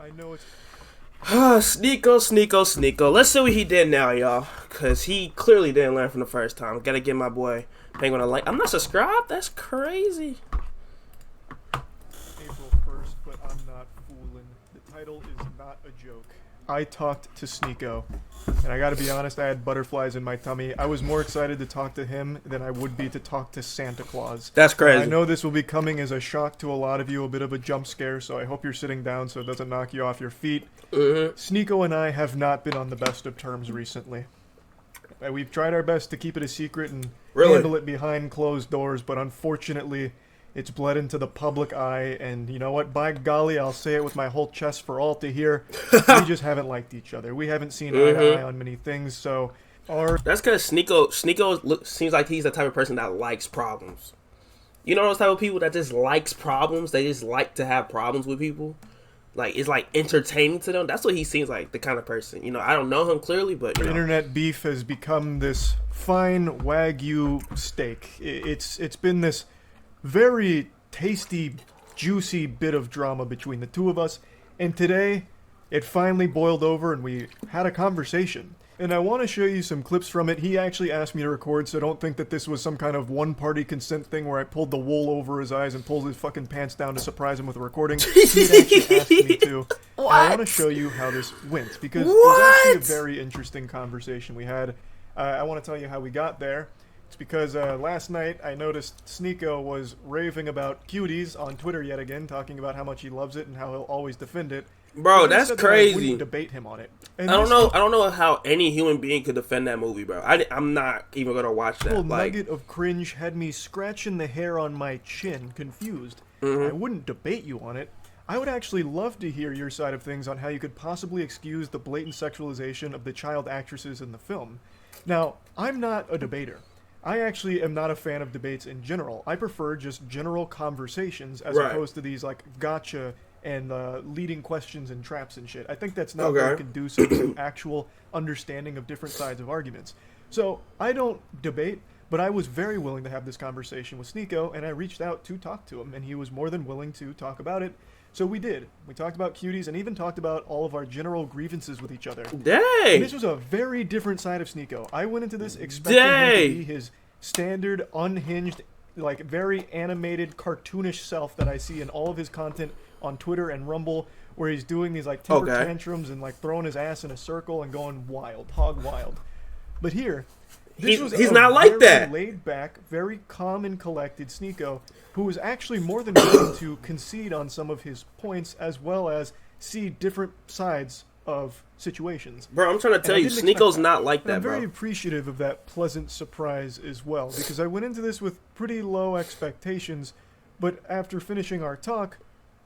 I know it's Sneako. Let's see what he did now, y'all. Because he clearly didn't learn from the first time. Gotta give my boy Penguin a like. I'm not subscribed? That's crazy. April 1st, but I'm not fooling. The title is not a joke. I talked to Sneako, and I gotta be honest, I had butterflies in my tummy. I was more excited to talk to him than I would be to talk to Santa Claus. That's crazy. I know this will be coming as a shock to a lot of you, a bit of a jump scare, so I hope you're sitting down so it doesn't knock you off your feet. Sneako and I have not been on the best of terms recently. We've tried our best to keep it a secret and handle it behind closed doors, but unfortunately, it's bled into the public eye, and you know what? By golly, I'll say it with my whole chest for all to hear. We just haven't liked each other. We haven't seen eye to eye on many things, so That's because Sneako seems like he's the type of person that likes problems. You know those type of people that just likes problems? They just like to have problems with people. Like, it's like entertaining to them. That's what he seems like, the kind of person. You know, I don't know him clearly, but you know. Internet beef has become this fine Wagyu steak. It's been this very tasty, juicy bit of drama between the two of us, and today it finally boiled over and we had a conversation. And I want to show you some clips from it. He actually asked me to record, so don't think that this was some kind of one-party consent thing where I pulled the wool over his eyes and pulled his fucking pants down to surprise him with a recording. He had actually asked me to. And I want to show you how this went, because it was actually a very interesting conversation we had. I want to tell you how we got there. It's because last night I noticed Sneako was raving about cuties on Twitter yet again, talking about how much he loves it and how he'll always defend it. Bro, that's crazy. I wouldn't debate him on it. And I don't know how any human being could defend that movie, bro. I'm not even gonna watch that. Little nugget of cringe had me scratching the hair on my chin, confused. I wouldn't debate you on it. I would actually love to hear your side of things on how you could possibly excuse the blatant sexualization of the child actresses in the film. Now, I'm not a debater. I actually am not a fan of debates in general. I prefer just general conversations as opposed to these like gotcha and leading questions and traps and shit. I think that's not very conducive to actual understanding of different sides of arguments. So I don't debate, but I was very willing to have this conversation with Sneako, and I reached out to talk to him, and he was more than willing to talk about it. So we did. We talked about cuties and even talked about all of our general grievances with each other. Dang! And this was a very different side of Sneako. I went into this expecting him to be his standard, unhinged, like very animated, cartoonish self that I see in all of his content on Twitter and Rumble, where he's doing these like temper tantrums and like throwing his ass in a circle and going wild, hog wild. But here, he's not like that. Laid back, very calm and collected Sneako, who was actually more than willing to concede on some of his points as well as see different sides of situations. Bro, I'm trying to tell you, Sneako's not like that, I'm bro. very appreciative of that pleasant surprise as well, because I went into this with pretty low expectations, but after finishing our talk,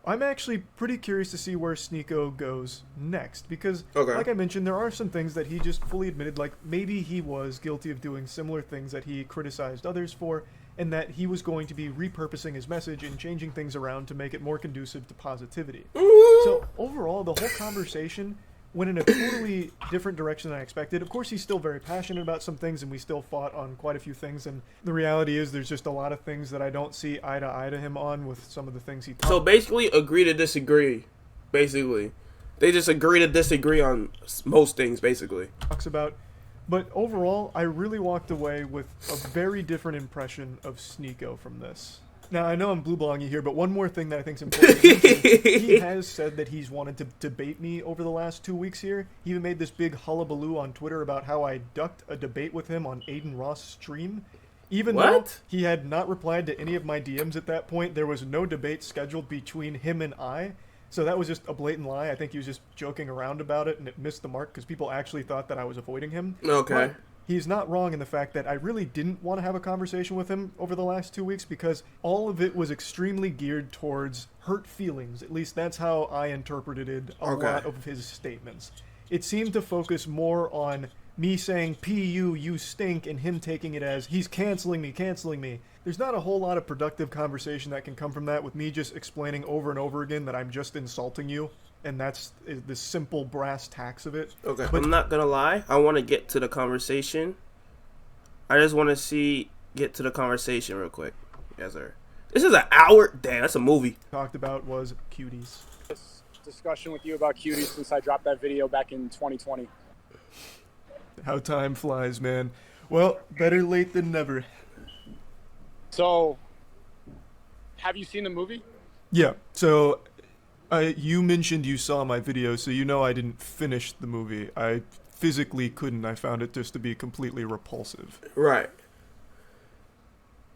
I'm actually pretty curious to see where Sneako goes next, because, like I mentioned, there are some things that he just fully admitted, like maybe he was guilty of doing similar things that he criticized others for, and that he was going to be repurposing his message and changing things around to make it more conducive to positivity. So, overall, the whole conversation went in a totally different direction than I expected. Of course, he's still very passionate about some things, and we still fought on quite a few things, and the reality is there's just a lot of things that I don't see eye to eye to him on with some of the things he talks about. So basically, agree to disagree. Basically. They just agree to disagree on most things, basically. Talks about. But overall, I really walked away with a very different impression of Sneako from this. Now, I know I'm blue-balling you here, but one more thing that I think is important to mention, he has said that he's wanted to debate me over the last 2 weeks here. He even made this big hullabaloo on Twitter about how I ducked a debate with him on Aiden Ross' stream. Even though he had not replied to any of my DMs at that point, there was no debate scheduled between him and I. So that was just a blatant lie. I think he was just joking around about it, and it missed the mark because people actually thought that I was avoiding him. Okay. But he's not wrong in the fact that I really didn't want to have a conversation with him over the last 2 weeks because all of it was extremely geared towards hurt feelings. At least that's how I interpreted a lot of his statements. It seemed to focus more on me saying, P.U., you stink, and him taking it as, he's canceling me. There's not a whole lot of productive conversation that can come from that with me just explaining over and over again that I'm just insulting you. And that's the simple brass tacks of it. Okay, but I'm not gonna lie. I want to get to the conversation. I just want to get to the conversation real quick. Yes, sir. This is an hour. Damn, that's a movie. Talked about was cuties. discussion with you about cuties since I dropped that video back in 2020. How time flies, man. Well, better late than never. So, have you seen the movie? Yeah, so you mentioned you saw my video, so you know I didn't finish the movie. I physically couldn't. I found it just to be completely repulsive. Right.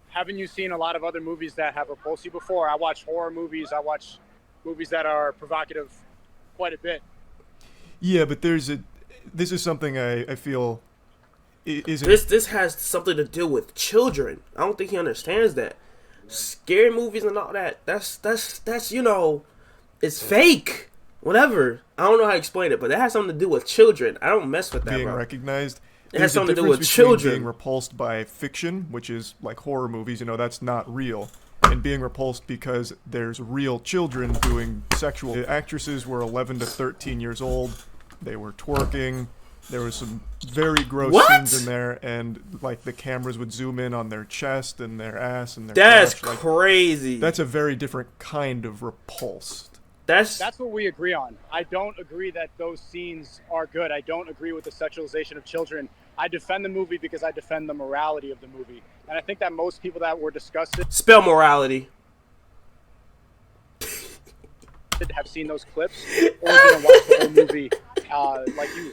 Haven't you seen a lot of other movies that have repulsed you before? I watch horror movies. I watch movies that are provocative quite a bit. Yeah, but this is something I feel isn't... This has something to do with children. I don't think he understands that. Scary movies and all that, that's you know, it's fake. Whatever. I don't know how to explain it, but that has something to do with children. I don't mess with that, being bro. recognized. It has something to do There's a with difference between children. being repulsed by fiction, which is like horror movies, you know, that's not real, and being repulsed because there's real children doing sexual... The actresses were 11 to 13 years old. They were twerking. There was some very gross scenes in there, and like the cameras would zoom in on their chest and their ass and their That's crotch. crazy. That's a very different kind of repulsed. That's what we agree on. I don't agree that those scenes are good. I don't agree with the sexualization of children. I defend the movie because I defend the morality of the movie. And I think that most people that were discussing... Spell morality. ...have seen those clips or didn't watch the whole movie like you.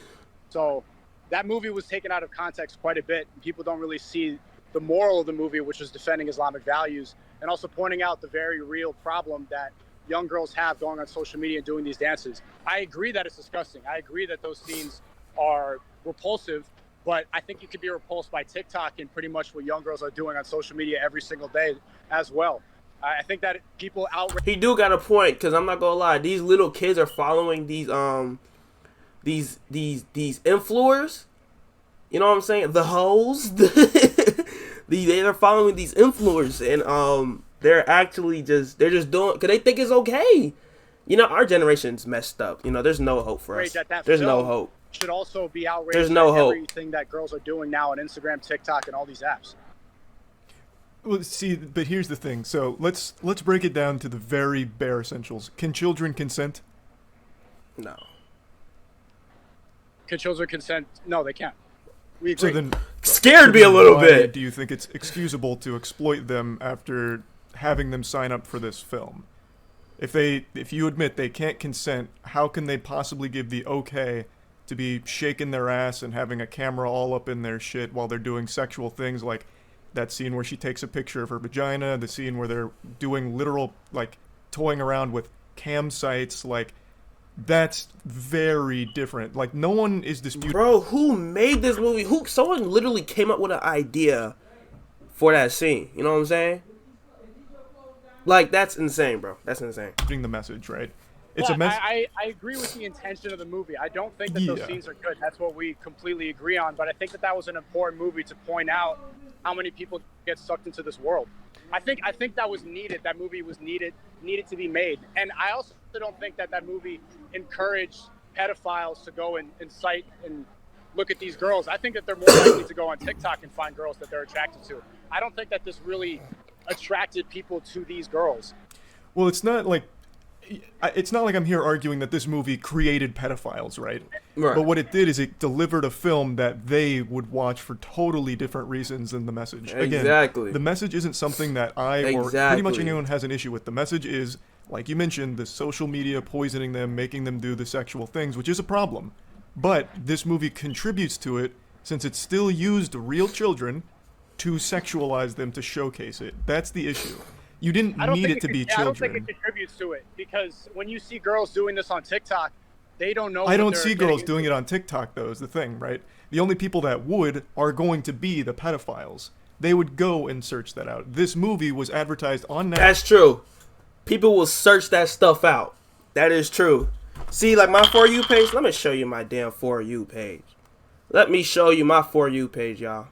So that movie was taken out of context quite a bit. People don't really see the moral of the movie, which is defending Islamic values and also pointing out the very real problem that young girls have going on social media and doing these dances. I agree that it's disgusting. I agree that those scenes are repulsive, but I think you could be repulsed by TikTok and pretty much what young girls are doing on social media every single day as well. I think that people outrage... He do got a point, because I'm not gonna lie, these little kids are following these influencers. You know what I'm saying? The hoes. They are following these influencers, and they're actually just doing because they think it's okay. You know, our generation's messed up. You know, there's no hope for us. There's no hope. Should also be outraged. There's no hope. Everything that girls are doing now on Instagram, TikTok, and all these apps. Well, see, but here's the thing. So let's break it down to the very bare essentials. Can children consent? No. Can children consent? No, they can't. We agree. So then, Scared me a little why bit. do you think it's excusable to exploit them after having them sign up for this film? If you admit they can't consent, how can they possibly give the okay to be shaking their ass and having a camera all up in their shit while they're doing sexual things, like that scene where she takes a picture of her vagina, the scene where they're doing literal, like, toying around with cam sites, like, that's very different. Like, no one is disputing... Bro, who made this movie? Someone literally came up with an idea for that scene. You know what I'm saying? Like, that's insane, bro. That's insane. The message, right? It's I agree with the intention of the movie. I don't think that those scenes are good. That's what we completely agree on. But I think that was an important movie to point out how many people get sucked into this world. I think that was needed. That movie was needed to be made. And I also don't think that movie encouraged pedophiles to go and incite and look at these girls. I think that they're more likely to go on TikTok and find girls that they're attracted to. I don't think that this really attracted people to these girls. Well, it's not like I'm here arguing that this movie created pedophiles, right? Right. But what it did is it delivered a film that they would watch for totally different reasons than the message. Exactly. Again, the message isn't something that or pretty much anyone has an issue with. The message is, like you mentioned, the social media poisoning them, making them do the sexual things, which is a problem. But this movie contributes to it since it still used real children to sexualize them to showcase it. That's the issue. You didn't need it to be children. I don't think it contributes to it because when you see girls doing this on TikTok, they don't know. I don't see girls doing it on TikTok, though, is the thing, right? The only people that would are going to be the pedophiles. They would go and search that out. This movie was advertised on Netflix. That's true. People will search that stuff out. That is true. See, like my For You page, let me show you my damn For You page. Let me show you my For You page, y'all.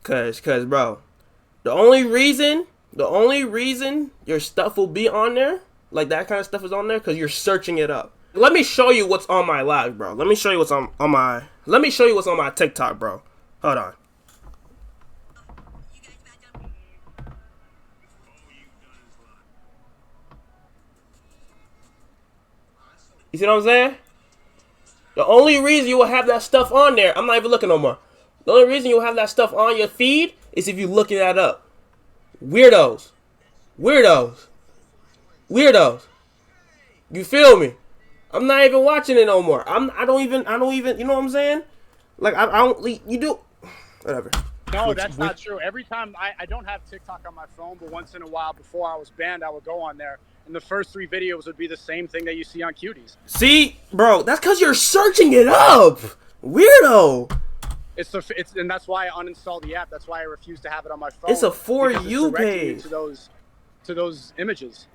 Cause, bro, the only reason your stuff will be on there, like that kind of stuff is on there, because you're searching it up. Let me show you what's on my live, bro. Let me show you what's on my TikTok, bro. Hold on. You see what I'm saying? The only reason you will have that stuff on there, I'm not even looking no more. The only reason you'll have that stuff on your feed is if you're looking that up. Weirdos. Weirdos. Weirdos. You feel me? I'm not even watching it no more. I don't even, you know what I'm saying? Like, I don't, you do, whatever. No, that's not true. Every time, I don't have TikTok on my phone, but once in a while, before I was banned, I would go on there, and the first 3 videos would be the same thing that you see on Cuties. See, bro, that's because you're searching it up. Weirdo. And that's why I uninstalled the app. That's why I refuse to have it on my phone. It's a For You page. To those images.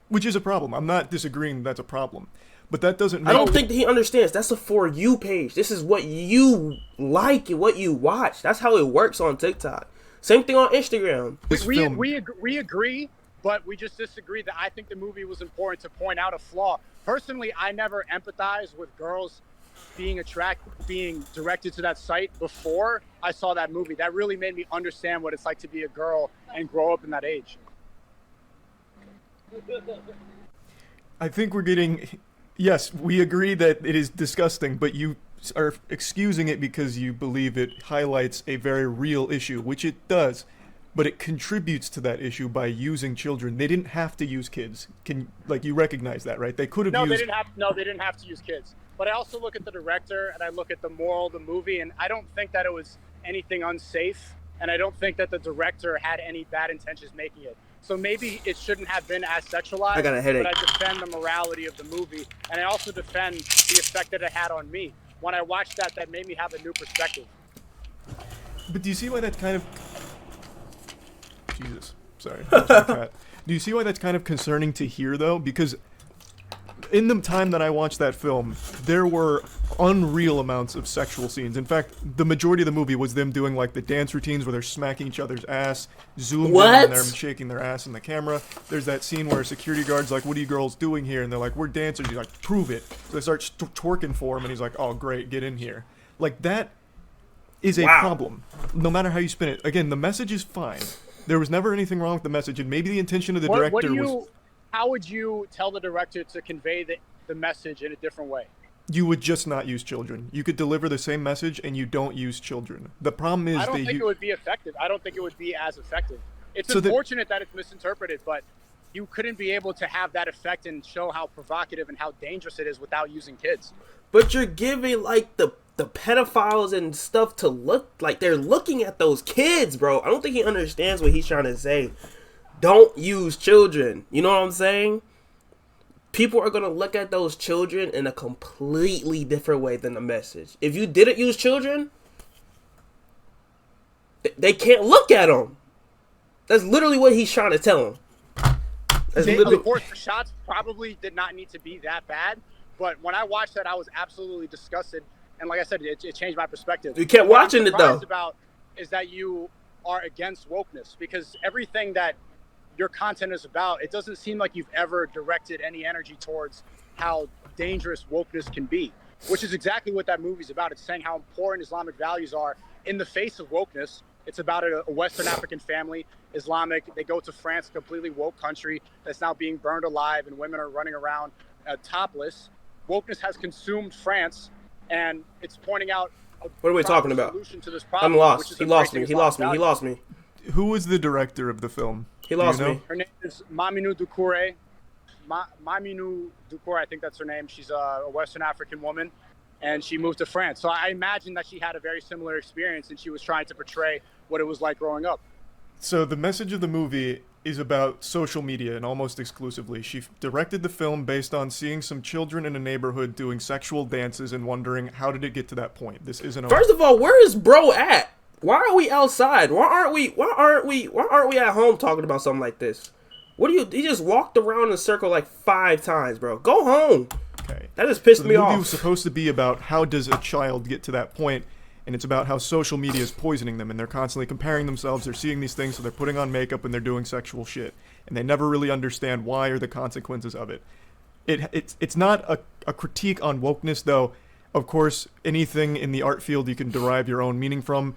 Which is a problem. I'm not disagreeing that's a problem. But that doesn't I don't think that he understands. That's a For You page. This is what you like and what you watch. That's how it works on TikTok. Same thing on Instagram. We agree, but we just disagree that I think the movie was important to point out a flaw. Personally, I never empathized with girls being directed to that site before I saw that movie. That really made me understand what it's like to be a girl and grow up in that age. I think we're getting... Yes, we agree that it is disgusting, but you are excusing it because you believe it highlights a very real issue, which it does, but it contributes to that issue by using children. They didn't have to use kids. You recognize that, right? They could have used... They didn't have to use kids. But I also look at the director and I look at the moral of the movie, and I don't think that it was anything unsafe, and I don't think that the director had any bad intentions making it. So maybe it shouldn't have been as sexualized. I got a headache. But I defend the morality of the movie, and I also defend the effect that it had on me. When I watched that made me have a new perspective. But do you see why that's kind of... Jesus. Sorry. Do you see why that's kind of concerning to hear, though? Because in the time that I watched that film, there were unreal amounts of sexual scenes. In fact, the majority of the movie was them doing like the dance routines where they're smacking each other's ass, zoomed in on them, shaking their ass in the camera. There's that scene where a security guard's like, "What are you girls doing here?" And they're like, "We're dancers." He's like, "Prove it." So they start twerking for him, and he's like, "Oh, great, get in here." Like, that is a problem, no matter how you spin it. Again, the message is fine. There was never anything wrong with the message, and maybe the intention of the director was... How would you tell the director to convey the message in a different way? You would just not use children. You could deliver the same message and you don't use children. The problem is I don't think it would be effective. I don't think it would be as effective. It's unfortunate that it's misinterpreted, but you couldn't be able to have that effect and show how provocative and how dangerous it is without using kids. But you're giving like the pedophiles and stuff to look like they're looking at those kids, bro. I don't think he understands what he's trying to say. Don't use children. You know what I'm saying? People are going to look at those children in a completely different way than the message. If you didn't use children, they can't look at them. That's literally what he's trying to tell them. Of course, the shots probably did not need to be that bad. But when I watched that, I was absolutely disgusted. And like I said, it changed my perspective. You kept watching it, though. What I'm surprised about is that you are against wokeness. Because everything that your content is about, it doesn't seem like you've ever directed any energy towards how dangerous wokeness can be, which is exactly what that movie's about. It's saying how important Islamic values are in the face of wokeness. It's about a Western African family, Islamic. They go to France, a completely woke country that's now being burned alive, and women are running around topless. Wokeness has consumed France, and it's pointing out what are we talking about? Solution to this problem, I'm lost. He lost me. Who was the director of the film? He lost me. Her name is Maminu Dukure. Maminu Dukure, I think that's her name. She's a Western African woman, and she moved to France. So I imagine that she had a very similar experience, and she was trying to portray what it was like growing up. So the message of the movie is about social media, and almost exclusively. She directed the film based on seeing some children in a neighborhood doing sexual dances and wondering, how did it get to that point? This isn't. First of all, where is bro at? Why are we outside? Why aren't we at home talking about something like this? He just walked around in a circle like 5 times, bro. Go home. Okay. That just pissed me off. The movie was supposed to be about how does a child get to that point, and it's about how social media is poisoning them, and they're constantly comparing themselves. They're seeing these things, so they're putting on makeup and they're doing sexual shit, and they never really understand why or the consequences of it. It's not a critique on wokeness, though. Of course, anything in the art field you can derive your own meaning from.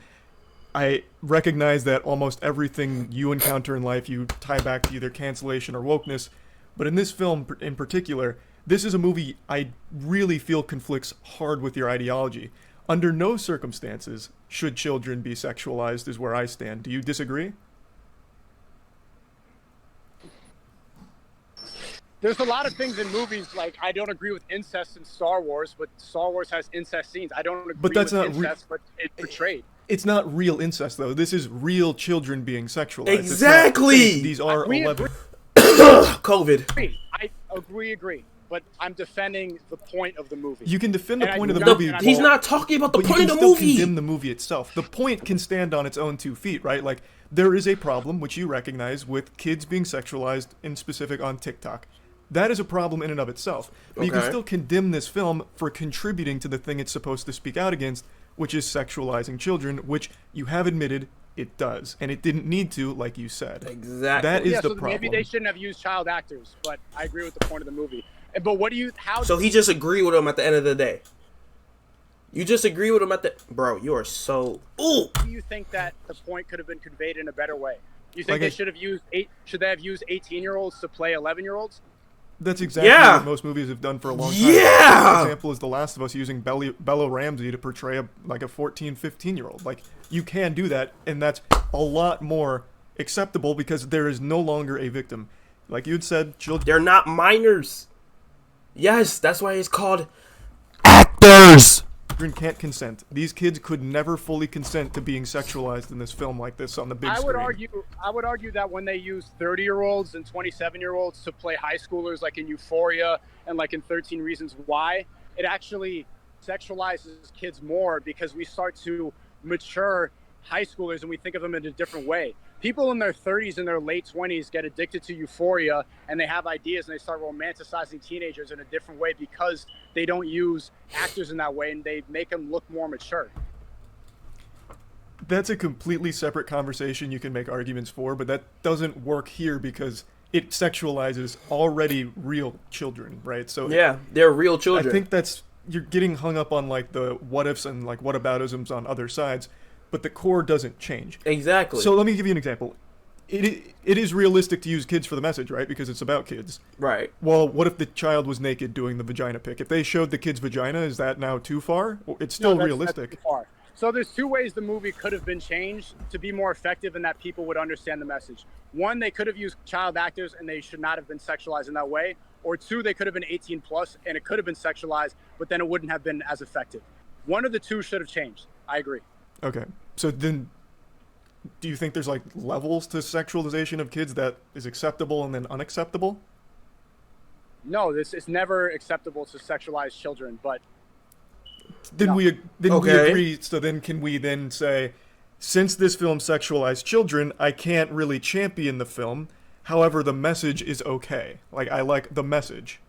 I recognize that almost everything you encounter in life you tie back to either cancellation or wokeness, but in this film in particular, this is a movie I really feel conflicts hard with your ideology. Under no circumstances should children be sexualized, is where I stand. Do you disagree? There's a lot of things in movies, like I don't agree with incest in Star Wars, but Star Wars has incest scenes. I don't agree that's with not incest, but it's portrayed. It's not real incest, though. This is real children being sexualized. Exactly! These are 11. COVID. I agree. But I'm defending the point of the movie. You can defend the And point I of the do movie. not- He's not talking about the But you point can of the still movie. condemn the movie itself. The point can stand on its own 2 feet, right? Like, there is a problem, which you recognize, with kids being sexualized, in specific on TikTok. That is a problem in and of itself. But you can Okay. still condemn this film for contributing to the thing it's supposed to speak out against, which is sexualizing children, which you have admitted it does. And it didn't need to, like you said. Exactly. That is Yeah, the so problem. maybe they shouldn't have used child actors, but I agree with the point of the movie. But what do you, how So he just agreed with him at the end of the day. You just agree with him at the... Bro, you are so... Ooh! do you think that the point could have been conveyed in a better way? You think Like they I- should they have used 18-year-olds to play 11-year-olds? That's exactly Yeah. what most movies have done for a long time. Yeah. An example is The Last of Us using Bella Ramsey to portray a 14, 15-year-old. Like, you can do that, and that's a lot more acceptable because there is no longer a victim. Like you had said, children They're not minors. Yes, that's why it's called actors. can't consent. These kids could never fully consent to being sexualized in this film like this on the big I screen. would argue that when they use 30-year-olds and 27-year-olds to play high schoolers, like in Euphoria and like in 13 Reasons Why, it actually sexualizes kids more because we start to mature high schoolers and we think of them in a different way. People in their 30s and their late 20s get addicted to Euphoria and they have ideas and they start romanticizing teenagers in a different way because they don't use actors in that way and they make them look more mature. That's a completely separate conversation you can make arguments for, but that doesn't work here because it sexualizes already real children, right? So Yeah, they're real children. I think that's, you're getting hung up on like the what ifs and like whataboutisms on other sides, but the core doesn't change. Exactly. So let me give you an example. It is realistic to use kids for the message, right? Because it's about kids. Right. Well, what if the child was naked doing the vagina pic? If they showed the kid's vagina, is that now too far? It's still No, that's realistic. too far. So there's 2 ways the movie could have been changed to be more effective and that people would understand the message. 1, they could have used child actors and they should not have been sexualized in that way. Or 2, they could have been 18 plus and it could have been sexualized, but then it wouldn't have been as effective. One of the 2 should have changed. I agree. Okay. So then, do you think there's like levels to sexualization of kids that is acceptable and then unacceptable? No, this is never acceptable to sexualize children, but Then No. we Okay. agree. So then, can we then say, since this film sexualized children, I can't really champion the film. However, the message is okay. Like, I like the message.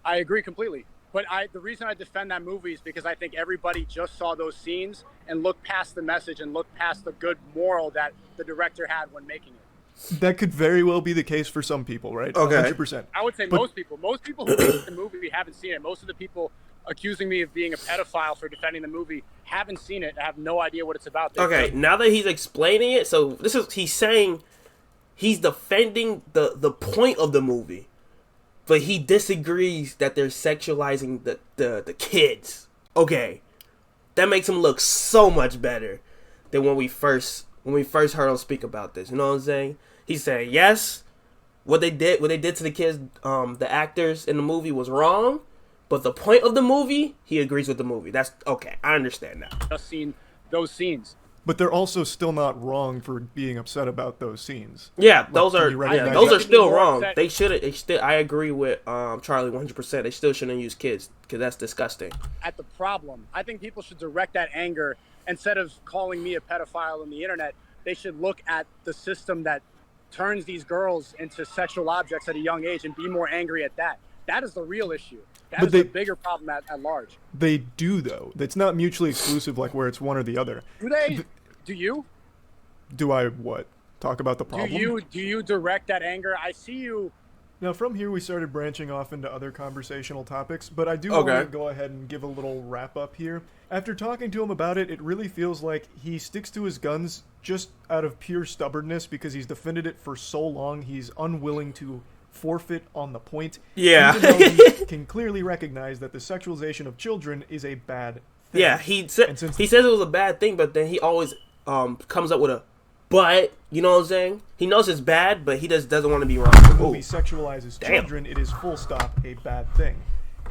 I agree completely. But the reason I defend that movie is because I think everybody just saw those scenes and looked past the message and looked past the good moral that the director had when making it. That could very well be the case for some people, right? Okay. 100%. I would say But- most people who hate the movie haven't seen it. Most of the people accusing me of being a pedophile for defending the movie haven't seen it and have no idea what it's about. Okay, now that he's explaining it, so he's saying he's defending the point of the movie, but he disagrees that they're sexualizing the kids. Okay, that makes him look so much better than when we first heard him speak about this. You know what I'm saying? He's saying yes, what they did to the kids, the actors in the movie was wrong, but the point of the movie, he agrees with the movie. That's okay. I understand now. Just seen those scenes. But they're also still not wrong for being upset about those scenes. Yeah, those can are you recognize those that? are still More wrong. upset. They should. They still. I agree with Charlie 100%. They still shouldn't use kids because that's disgusting. At the problem, I think people should direct that anger instead of calling me a pedophile on the internet. They should look at the system that turns these girls into sexual objects at a young age and be more angry at that. That is the real issue. That But is they- the bigger problem at large. They do, though. It's not mutually exclusive, like where it's one or the other. Do they? Do you? Do I what? Talk about the problem? Do you direct that anger? I see you. Now, from here, we started branching off into other conversational topics, but I do want Okay. to go ahead and give a little wrap up here. After talking to him about it, it really feels like he sticks to his guns just out of pure stubbornness because he's defended it for so long. He's unwilling to forfeit on the point. Yeah. Even though he can clearly recognize that the sexualization of children is a bad thing. Yeah, he says it was a bad thing, but then he always comes up with a but, you know what I'm saying? He knows it's bad, but he just doesn't want to be wrong. The movie sexualizes children, it is full stop a bad thing.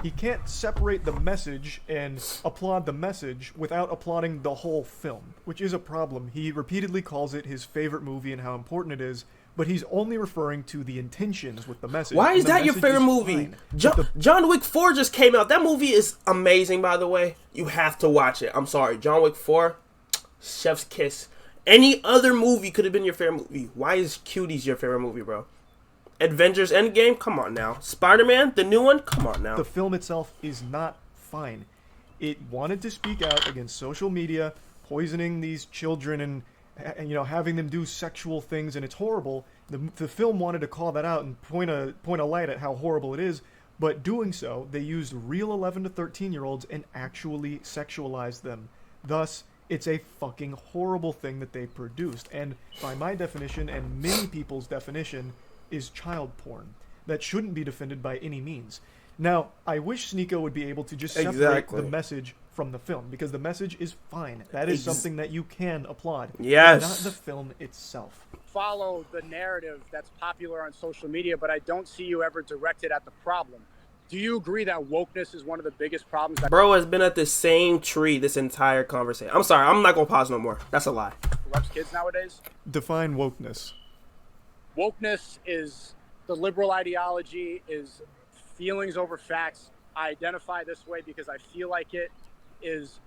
He can't separate the message and applaud the message without applauding the whole film, which is a problem. He repeatedly calls it his favorite movie and how important it is, but he's only referring to the intentions with the message. Why is that your favorite movie? John Wick 4 just came out. That movie is amazing, by the way. You have to watch it. I'm sorry. John Wick 4, chef's kiss. Any other movie could have been your favorite movie. Why is Cuties your favorite movie, bro? Avengers Endgame? Come on now. Spider-Man, the new one? Come on now. The film itself is not fine. It wanted to speak out against social media, poisoning these children and you know, having them do sexual things, and it's horrible. The film wanted to call that out and point a light at how horrible it is, but doing so, they used real 11 to 13-year-olds and actually sexualized them. Thus, it's a fucking horrible thing that they produced, and by my definition and many people's definition, is child porn. That shouldn't be defended by any means. Now, I wish Sneako would be able to just separate the message from the film, because the message is fine. That is something that you can applaud. Yes. Not the film itself. Follow the narrative that's popular on social media, but I don't see you ever directed at the problem. Do you agree that wokeness is one of the biggest problems that Bro has been at the same tree this entire conversation. I'm sorry, I'm not gonna pause no more. That's a lie. corrupts kids nowadays? Define wokeness. Wokeness is the liberal ideology, is feelings over facts. I identify this way because I feel like it is.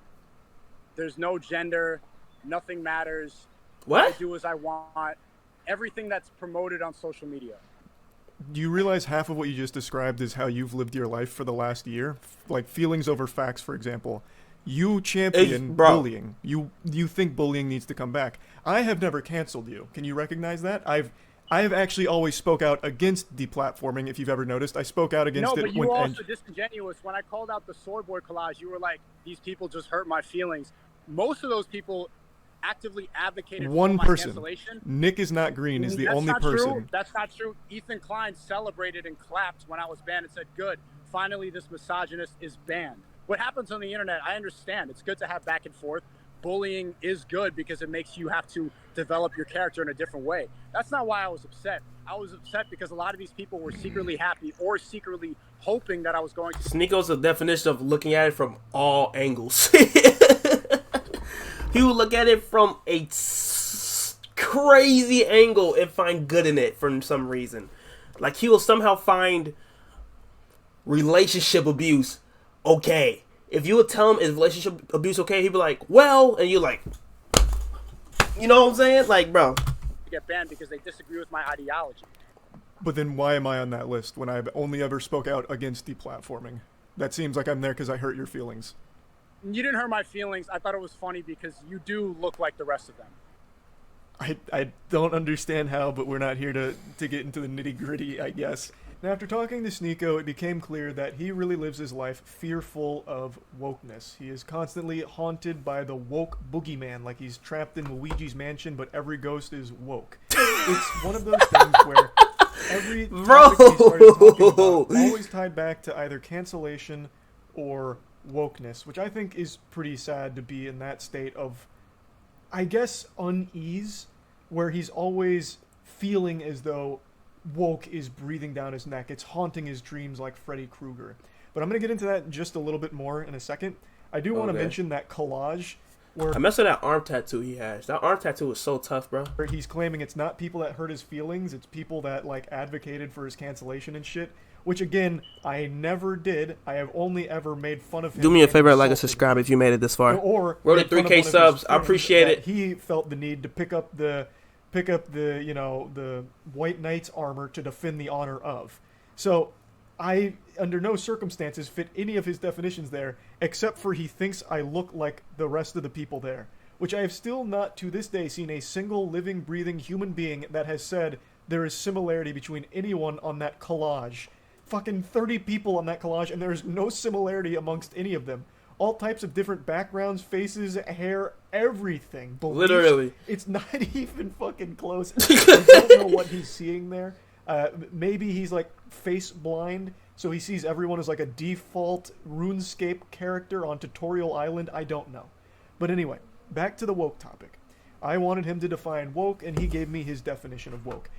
There's no gender, nothing matters. What? I do as I want. Everything that's promoted on social media. Do you realize half of what you just described is how you've lived your life for the last year? Like feelings over facts, for example. You champion bullying. You think bullying needs to come back. I have never canceled you. Can you recognize that? I have actually always spoke out against deplatforming, if you've ever noticed. I spoke out against it. No, but you were also disingenuous. When I called out the sword board collage, you were like, these people just hurt my feelings. Most of those people actively advocated for my cancellation. Nick is not green is the only person. True. That's not true. Ethan Klein celebrated and clapped when I was banned and said, good, finally this misogynist is banned. What happens on the internet, I understand. It's good to have back and forth. Bullying is good because it makes you have to develop your character in a different way. That's not why I was upset. I was upset because a lot of these people were secretly happy or secretly hoping that I was going to... Sneako's the definition of looking at it from all angles. He would look at it from a crazy angle and find good in it for some reason. Like, he will somehow find relationship abuse okay. If you would tell him is relationship abuse okay, he'd be like, well, and you're like, you know what I'm saying? Like, bro. Get banned because they disagree with my ideology. But then why am I on that list when I've only ever spoke out against deplatforming? That seems like I'm there because I hurt your feelings. You didn't hurt my feelings. I thought it was funny because you do look like the rest of them. I don't understand how, but we're not here to get into the nitty-gritty, I guess. Now, after talking to Sneako, it became clear that he really lives his life fearful of wokeness. He is constantly haunted by the woke boogeyman, like he's trapped in Luigi's mansion, but every ghost is woke. It's one of those things where every topic he started talking about always tied back to either cancellation or wokeness, which I think is pretty sad to be in that state of, I guess, unease, where he's always feeling as though woke is breathing down his neck. It's haunting his dreams like Freddy Krueger. But I'm going to get into that just a little bit more in a second. I do want to mention that collage where... I messed with that arm tattoo he has. That arm tattoo is so tough, bro. Where he's claiming it's not people that hurt his feelings, it's people that, like, advocated for his cancellation and shit. Which, again, I never did. I have only ever made fun of him. Do me a favor, like and subscribe if you made it this far. Or Road to 3K subs. I appreciate it. He felt the need to pick up the you know, the White Knight's armor to defend the honor of. So I, under no circumstances, fit any of his definitions there, except for he thinks I look like the rest of the people there. Which I have still not, to this day, seen a single living, breathing human being that has said there is similarity between anyone on that collage. Fucking 30 people on that collage, and there's no similarity amongst any of them. All types of different backgrounds, faces, hair, everything. Beliefs. Literally. It's not even fucking close. I don't know what he's seeing there. Maybe he's like face blind, so he sees everyone as like a default RuneScape character on Tutorial Island. I don't know. But anyway, back to the woke topic. I wanted him to define woke, and he gave me his definition of woke.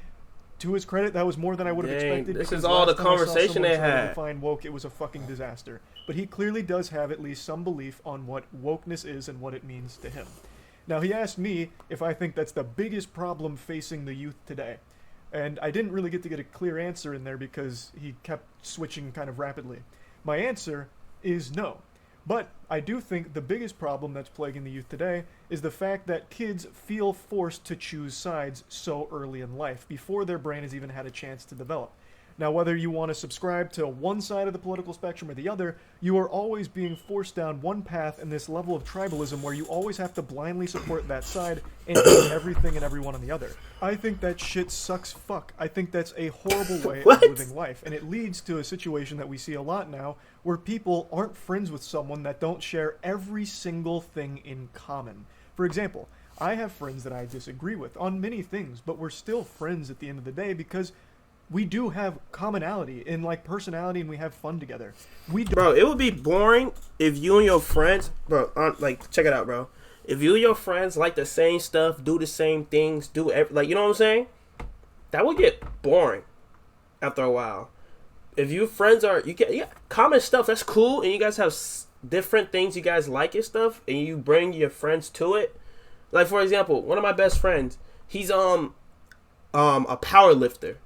To his credit, that was more than I would have expected. This is all the conversation they had. Define woke, it was a fucking disaster. But he clearly does have at least some belief on what wokeness is and what it means to him. Now, he asked me if I think that's the biggest problem facing the youth today. And I didn't really get to get a clear answer in there because he kept switching kind of rapidly. My answer is no. But I do think the biggest problem that's plaguing the youth today is the fact that kids feel forced to choose sides so early in life, before their brain has even had a chance to develop. Now, whether you want to subscribe to one side of the political spectrum or the other, you are always being forced down one path in this level of tribalism where you always have to blindly support that side and hate everything and everyone on the other. I think that shit sucks fuck. I think that's a horrible way of living life, and it leads to a situation that we see a lot now where people aren't friends with someone that don't share every single thing in common. For example, I have friends that I disagree with on many things, but we're still friends at the end of the day because we do have commonality in like personality, and we have fun together. Bro, it would be boring if you and your friends, bro, like check it out, bro. If you and your friends like the same stuff, do the same things, like, you know what I'm saying? That would get boring after a while. If you friends are, you get common stuff, that's cool, and you guys have different things you guys like and stuff, and you bring your friends to it. Like, for example, one of my best friends, he's a power lifter.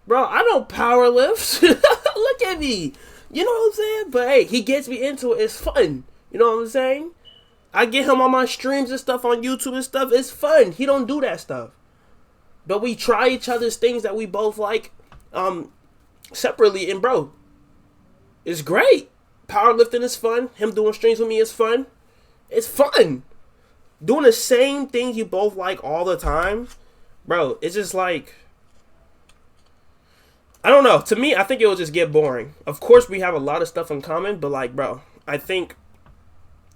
Bro, I don't power lift. Look at me. You know what I'm saying? But hey, he gets me into it. It's fun. You know what I'm saying? I get him on my streams and stuff on YouTube and stuff. It's fun. He don't do that stuff. But we try each other's things that we both like separately. And bro, it's great. Powerlifting is fun. Him doing streams with me is fun. It's fun. Doing the same thing you both like all the time. Bro, it's just like, I don't know. To me, I think it will just get boring. Of course, we have a lot of stuff in common, but like, bro, I think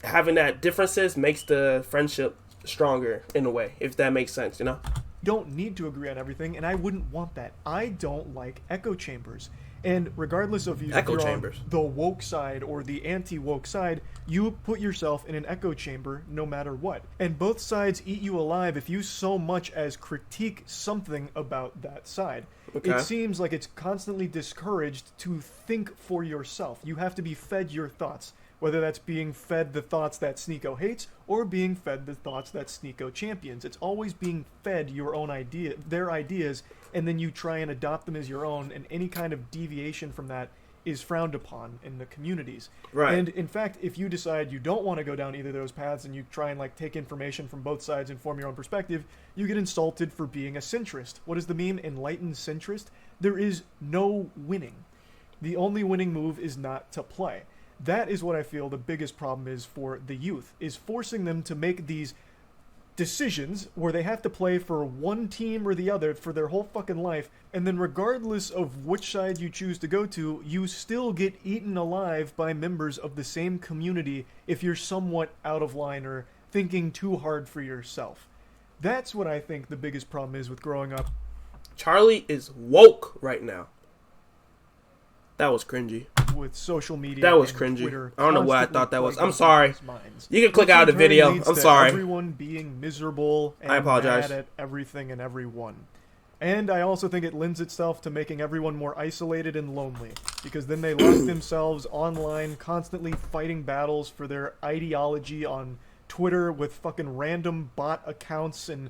having that differences makes the friendship stronger in a way, if that makes sense, you know? Don't need to agree on everything, and I wouldn't want that. I don't like echo chambers. And regardless of if you're on the woke side or the anti-woke side, you put yourself in an echo chamber no matter what. And both sides eat you alive if you so much as critique something about that side. Okay. It seems like it's constantly discouraged to think for yourself. You have to be fed your thoughts, whether that's being fed the thoughts that Sneako hates or being fed the thoughts that Sneako champions. It's always being fed your own idea, their ideas, and then you try and adopt them as your own, and any kind of deviation from that is frowned upon in the communities. Right. And in fact, if you decide you don't want to go down either of those paths and you try and like take information from both sides and form your own perspective, you get insulted for being a centrist. What is the meme? Enlightened centrist? There is no winning. The only winning move is not to play. That is what I feel the biggest problem is for the youth, is forcing them to make these decisions where they have to play for one team or the other for their whole fucking life, and then regardless of which side you choose to go to, you still get eaten alive by members of the same community if you're somewhat out of line or thinking too hard for yourself. That's what I think the biggest problem is with growing up. Charlie is woke right now. That was cringy. With social media, that was cringy. Twitter, I don't know what I thought that was. I'm sorry. You can click out of the video. I'm sorry. Everyone being miserable and I apologize. mad at everything and everyone. And I also think it lends itself to making everyone more isolated and lonely, because then they lock themselves online, constantly fighting battles for their ideology on Twitter with fucking random bot accounts and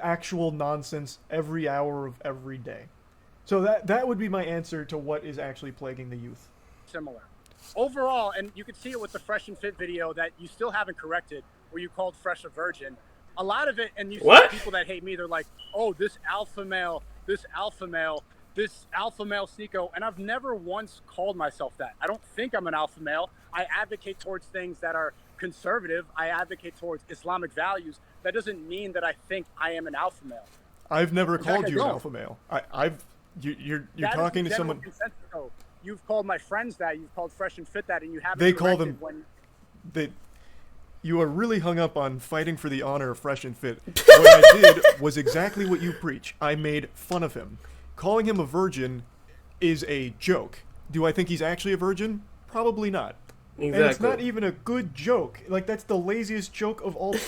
actual nonsense every hour of every day. So that would be my answer to what is actually plaguing the youth. Similar. Overall, and you can see it with the Fresh and Fit video that you still haven't corrected, where you called Fresh a virgin. A lot of it, and you see people that hate me, they're like, oh, this alpha male Sneako, and I've never once called myself that. I don't think I'm an alpha male. I advocate towards things that are conservative. I advocate towards Islamic values. That doesn't mean that I think I am an alpha male. I've never called you an alpha male. You're talking to someone. You've called my friends that. You've called Fresh and Fit that, and you haven't. They call them. You are really hung up on fighting for the honor of Fresh and Fit. What I did was exactly what you preach. I made fun of him. calling him a virgin is a joke. Do I think he's actually a virgin? Probably not. Exactly. And it's not even a good joke. Like, that's the laziest joke of all time.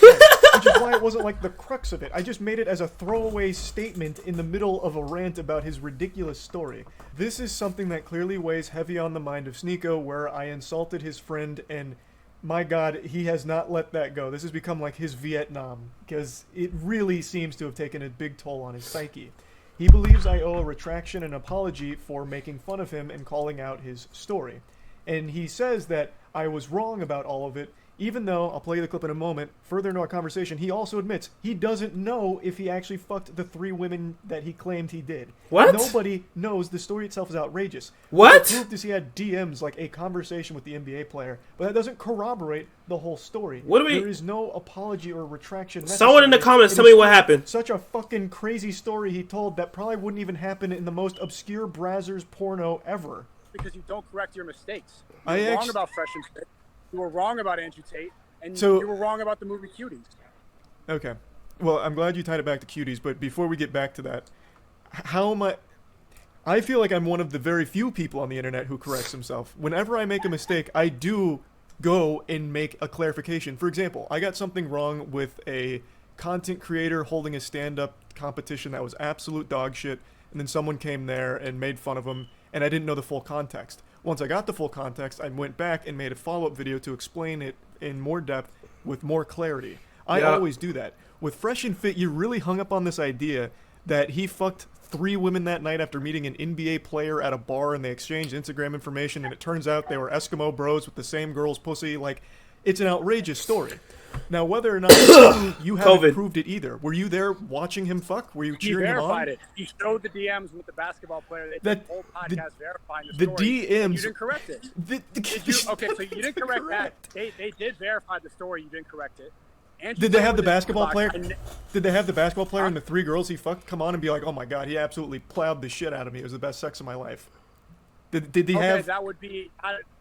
Which is why it wasn't, like, the crux of it. I just made it as a throwaway statement in the middle of a rant about his ridiculous story. This is something that clearly weighs heavy on the mind of Sneako, where I insulted his friend, and my god, he has not let that go. This has become like his Vietnam, because it really seems to have taken a big toll on his psyche. He believes I owe a retraction and apology for making fun of him and calling out his story. And he says that I was wrong about all of it, even though, I'll play the clip in a moment, further into our conversation, he also admits he doesn't know if he actually fucked the 3 women that he claimed he did. What? Nobody knows. The story itself is outrageous. What? The proof is he had DMs, like a conversation with the NBA player, but that doesn't corroborate the whole story. What do we... There is no apology or retraction necessary. Someone in the comments It tell is me what happened. Such a fucking crazy story he told that probably wouldn't even happen in the most obscure Brazzers porno ever. Because you don't correct your mistakes. You I were wrong actu- about Fresh and Fit. You were wrong about Andrew Tate. And So- you were wrong about the movie Cuties. Okay. Well, I'm glad you tied it back to cuties, but before we get back to that, how am I feel like I'm one of the very few people on the internet who corrects himself. Whenever I make a mistake, I do go and make a clarification. For example, I got something wrong with a content creator holding a stand-up competition that was absolute dog shit, and then someone came there and made fun of him, and I didn't know the full context. Once I got the full context, I went back and made a follow-up video to explain it in more depth with more clarity. I always do that. With Fresh and Fit, you really hung up on this idea that he fucked 3 women that night after meeting an NBA player at a bar, and they exchanged Instagram information, and it turns out they were Eskimo bros with the same girl's pussy. Like, it's an outrageous story. Now, whether or not you haven't COVID. proved it either. Were you there watching him fuck? Were you He cheering him on? verified it. He showed the DMs with the basketball player. They did That- the whole podcast verifying the the story. DMs And you didn't correct it. Did you? Okay, so you didn't correct that. They did verify the story. You didn't correct it. Andrew Did they Tate have the was in basketball box. player? I kn- Did they have the basketball player and the 3 girls he fucked come on and be like, "Oh my god, he absolutely plowed the shit out of me. It was the best sex of my life." Did he Okay, have? that would be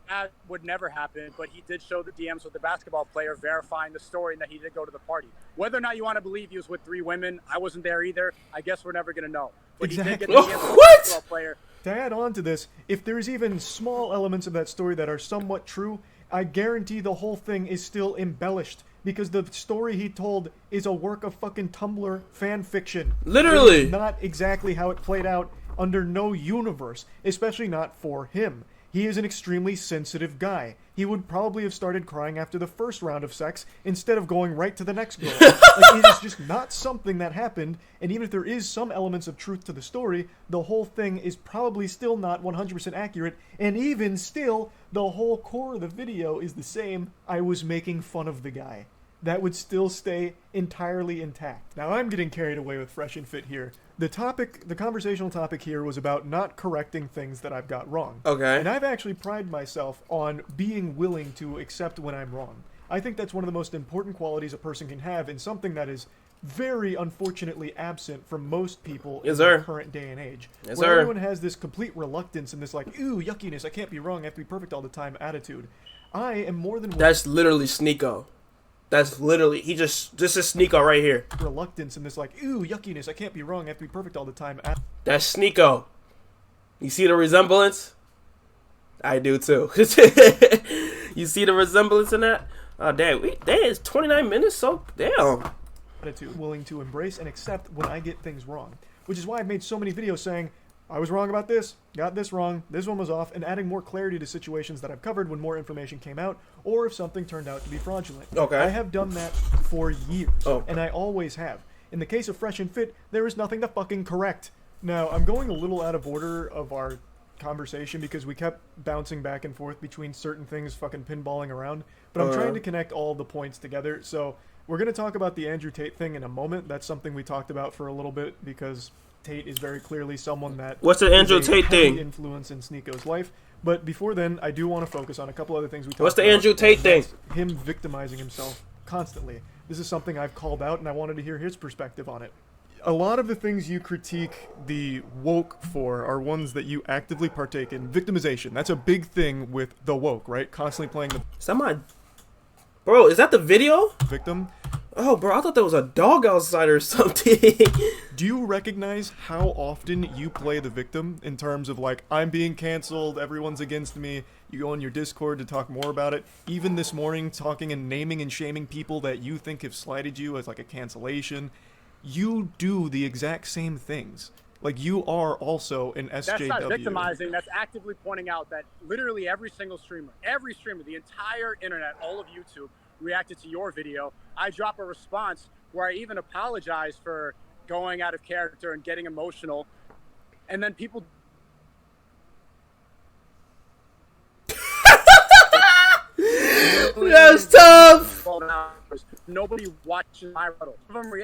that would never happen. But he did show the DMs with the basketball player verifying the story and that he did go to the party. Whether or not you want to believe he was with 3 women, I wasn't there either. I guess we're never gonna know. But he did get the Exactly. DMs with the What? basketball player. To add on to this, if there's even small elements of that story that are somewhat true, I guarantee the whole thing is still embellished because the story he told is a work of fucking Tumblr fan fiction. Literally. It is not exactly how it played out under no universe, especially not for him. He is an extremely sensitive guy. He would probably have started crying after the first round of sex instead of going right to the next girl. Like, it is just not something that happened, and even if there is some elements of truth to the story, the whole thing is probably still not 100% accurate, and even still, the whole core of the video is the same. I was making fun of the guy. That would still stay entirely intact. Now, I'm getting carried away with Fresh and Fit here. The conversational topic here was about not correcting things that I've got wrong. Okay. And I've actually prided myself on being willing to accept when I'm wrong. I think that's one of the most important qualities a person can have in something that is very unfortunately absent from most people Yes, in sir. the current day and age. Yes, where sir. everyone has this complete reluctance and this like, ooh, yuckiness, I can't be wrong, I have to be perfect all the time attitude. I am more than That's literally Sneako. That's literally this is Sneako right here. reluctance and this like, ooh, yuckiness, I can't be wrong, I have to be perfect all the time. That's Sneako. You see the resemblance? I do too. You see the resemblance in that? Oh damn, it's 29 minutes, so damn. Attitude, willing to embrace and accept when I get things wrong. Which is why I've made so many videos saying, I was wrong about this, got this wrong, this one was off, and adding more clarity to situations that I've covered when more information came out, or if something turned out to be fraudulent. Okay. I have done that for years, and I always have. In the case of Fresh and Fit, there is nothing to fucking correct. Now, I'm going a little out of order of our conversation because we kept bouncing back and forth between certain things, fucking pinballing around, but I'm trying to connect all the points together, so we're going to talk about the Andrew Tate thing in a moment. That's something we talked about for a little bit because Tate is very clearly someone that What's the is Andrew a Tate heavy thing? influence in Sneako's life. But before then, I do want to focus on a couple other things we talked What's the about. Andrew Tate thing? That's him victimizing himself constantly. This is something I've called out, and I wanted to hear his perspective on it. A lot of the things you critique the woke for are ones that you actively partake in. Victimization. That's a big thing with the woke, right? Constantly playing the Is that my... Bro, is that the video? victim. Oh, bro, I thought there was a dog outside or something. Do you recognize how often you play the victim in terms of like, I'm being canceled, everyone's against me, you go on your Discord to talk more about it, even this morning talking and naming and shaming people that you think have slighted you as like a cancellation. You do the exact same things. Like, you are also an SJW. That's not victimizing. That's actively pointing out that literally every streamer, the entire internet, all of YouTube reacted to your video. I drop a response where I even apologize for going out of character and getting emotional. And then people... That's tough. Nobody watches my rebuttal.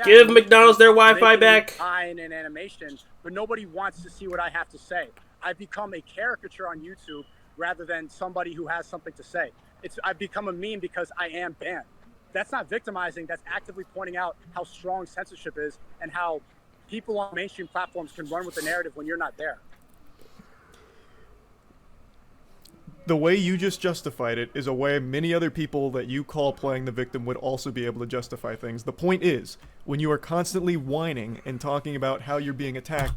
Give McDonald's their Wi-Fi back. In an animation, but nobody wants to see what I have to say. I've become a caricature on YouTube rather than somebody who has something to say. I've become a meme because I am banned. That's not victimizing. That's actively pointing out how strong censorship is and how people on mainstream platforms can run with the narrative when you're not there. The way you just justified it is a way many other people that you call playing the victim would also be able to justify things. The point is, when you are constantly whining and talking about how you're being attacked...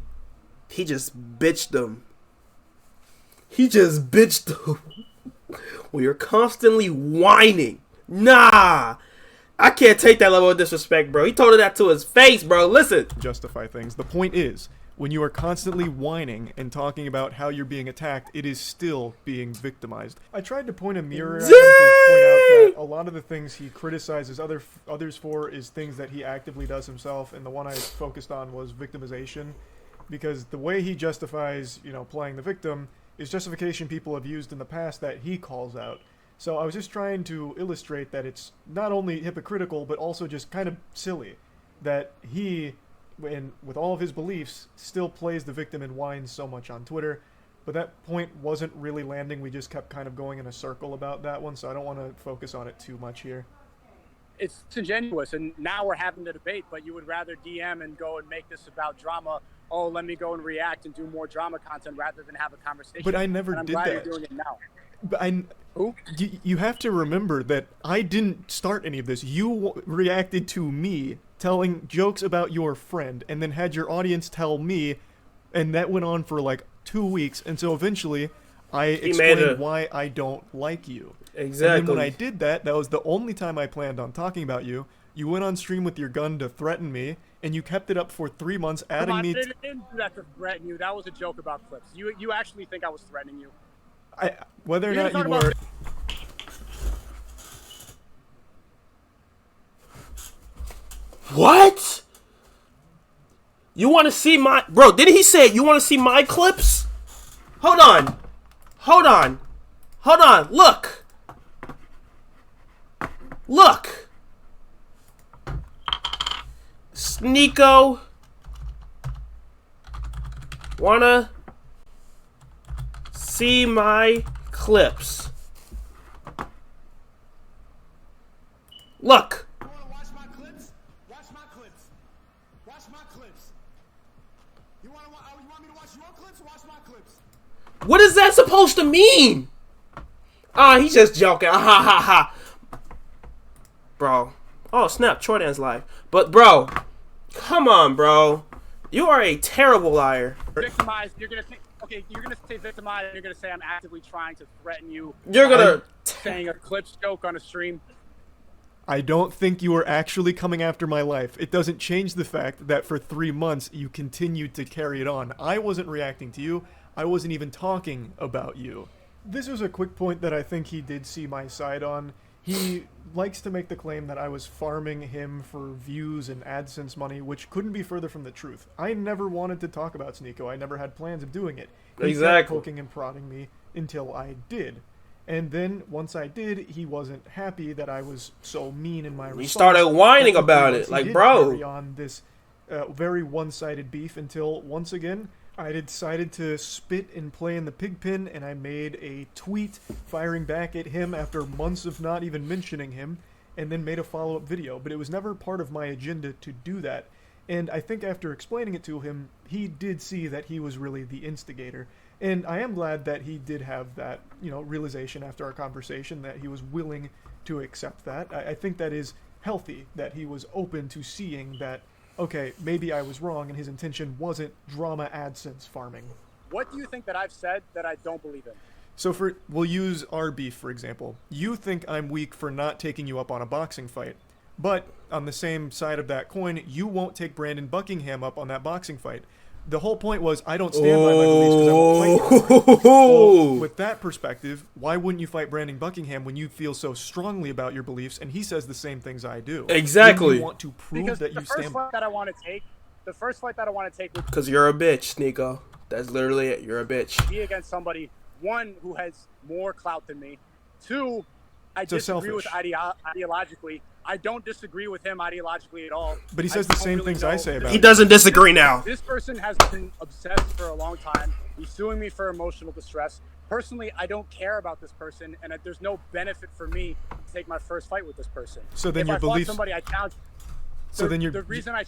He just bitched them. He just bitched them. When you're constantly whining. Nah! I can't take that level of disrespect, bro. He told her that to his face, bro. Listen. Justify things. The point is, when you are constantly whining and talking about how you're being attacked, it is still being victimized. I tried to point a mirror at him to point out that a lot of the things he criticizes others for is things that he actively does himself, and the one I focused on was victimization, because the way he justifies, playing the victim is justification people have used in the past that he calls out. So I was just trying to illustrate that it's not only hypocritical, but also just kind of silly that he... and with all of his beliefs, still plays the victim and whines so much on Twitter. But that point wasn't really landing. We just kept kind of going in a circle about that one, so I don't want to focus on it too much here. It's disingenuous, and now we're having the debate, but you would rather DM and go and make this about drama. Oh, let me go and react and do more drama content rather than have a conversation. But I never did that. I'm glad you're doing it now. But you have to remember that I didn't start any of this. You reacted to me telling jokes about your friend, and then had your audience tell me, and that went on for like 2 weeks, and so eventually I explained why I don't like you. Exactly. And then when I did that, that was the only time I planned on talking about you. You went on stream with your gun to threaten me, and you kept it up for 3 months, adding me... I didn't do that to threaten you. That was a joke about clips. You actually think I was threatening you? Whether or not you were... What? You want to see my... Bro, didn't he say you want to see my clips? Hold on. Hold on. Hold on. Look. Look. Sneako. Wanna see my clips? Look. What is that supposed to mean? He's just joking. Ha ha ha. Bro. Oh, snap. Jordan's live. But, bro. Come on, bro. You are a terrible liar. Victimized. You're going to say, okay, you're going to say victimized, and you're going to say I'm actively trying to threaten you. You're going to... saying a clips joke on a stream. I don't think you are actually coming after my life. It doesn't change the fact that for 3 months you continued to carry it on. I wasn't reacting to you. I wasn't even talking about you. This was a quick point that I think he did see my side on. He likes to make the claim that I was farming him for views and AdSense money, which couldn't be further from the truth. I never wanted to talk about Sneako. I never had plans of doing it. He kept poking and prodding me until I did. And then, once I did, he wasn't happy that I was so mean in my response. He started whining about it, like, bro. Carry on this very one-sided beef until, once again, I decided to spit and play in the pig pen, and I made a tweet firing back at him after months of not even mentioning him, and then made a follow-up video. But it was never part of my agenda to do that. And I think after explaining it to him, he did see that he was really the instigator. And I am glad that he did have that, realization after our conversation, that he was willing to accept that. I think that is healthy, that he was open to seeing that okay, maybe I was wrong and his intention wasn't drama AdSense farming. What do you think that I've said that I don't believe in? So we'll use our beef, for example. You think I'm weak for not taking you up on a boxing fight. But on the same side of that coin, you won't take Brandon Buckingham up on that boxing fight. The whole point was I don't stand by my beliefs because I won't fight you. Well, with that perspective, why wouldn't you fight Brandon Buckingham when you feel so strongly about your beliefs and he says the same things I do? Exactly. You want to prove Because that you the first stand. fight that I want to take, would Because you're a bitch, Sneako. That's literally it. You're a bitch. be against somebody, one, who has more clout than me. Two, I So disagree with selfish. ideologically. I don't disagree with him ideologically at all. But he says I the don't same really things know. I say about He it. doesn't disagree now. This person has been obsessed for a long time. He's suing me for emotional distress. Personally, I don't care about this person, and there's no benefit for me to take my first fight with this person. So then if your I fought beliefs. somebody, I challenge. So then the reason I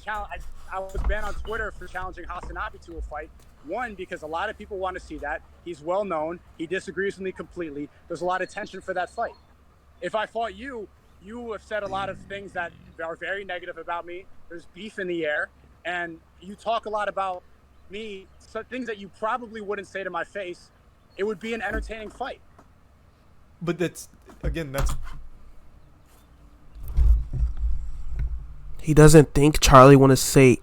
was banned on Twitter for challenging Hasanabi to a fight. One, because a lot of people want to see that. He's well known. He disagrees with me completely. There's a lot of tension for that fight. If I fought you, you have said a lot of things that are very negative about me. There's beef in the air, and you talk a lot about me, so things that you probably wouldn't say to my face. It would be an entertaining fight. But that's He doesn't think Charlie want to say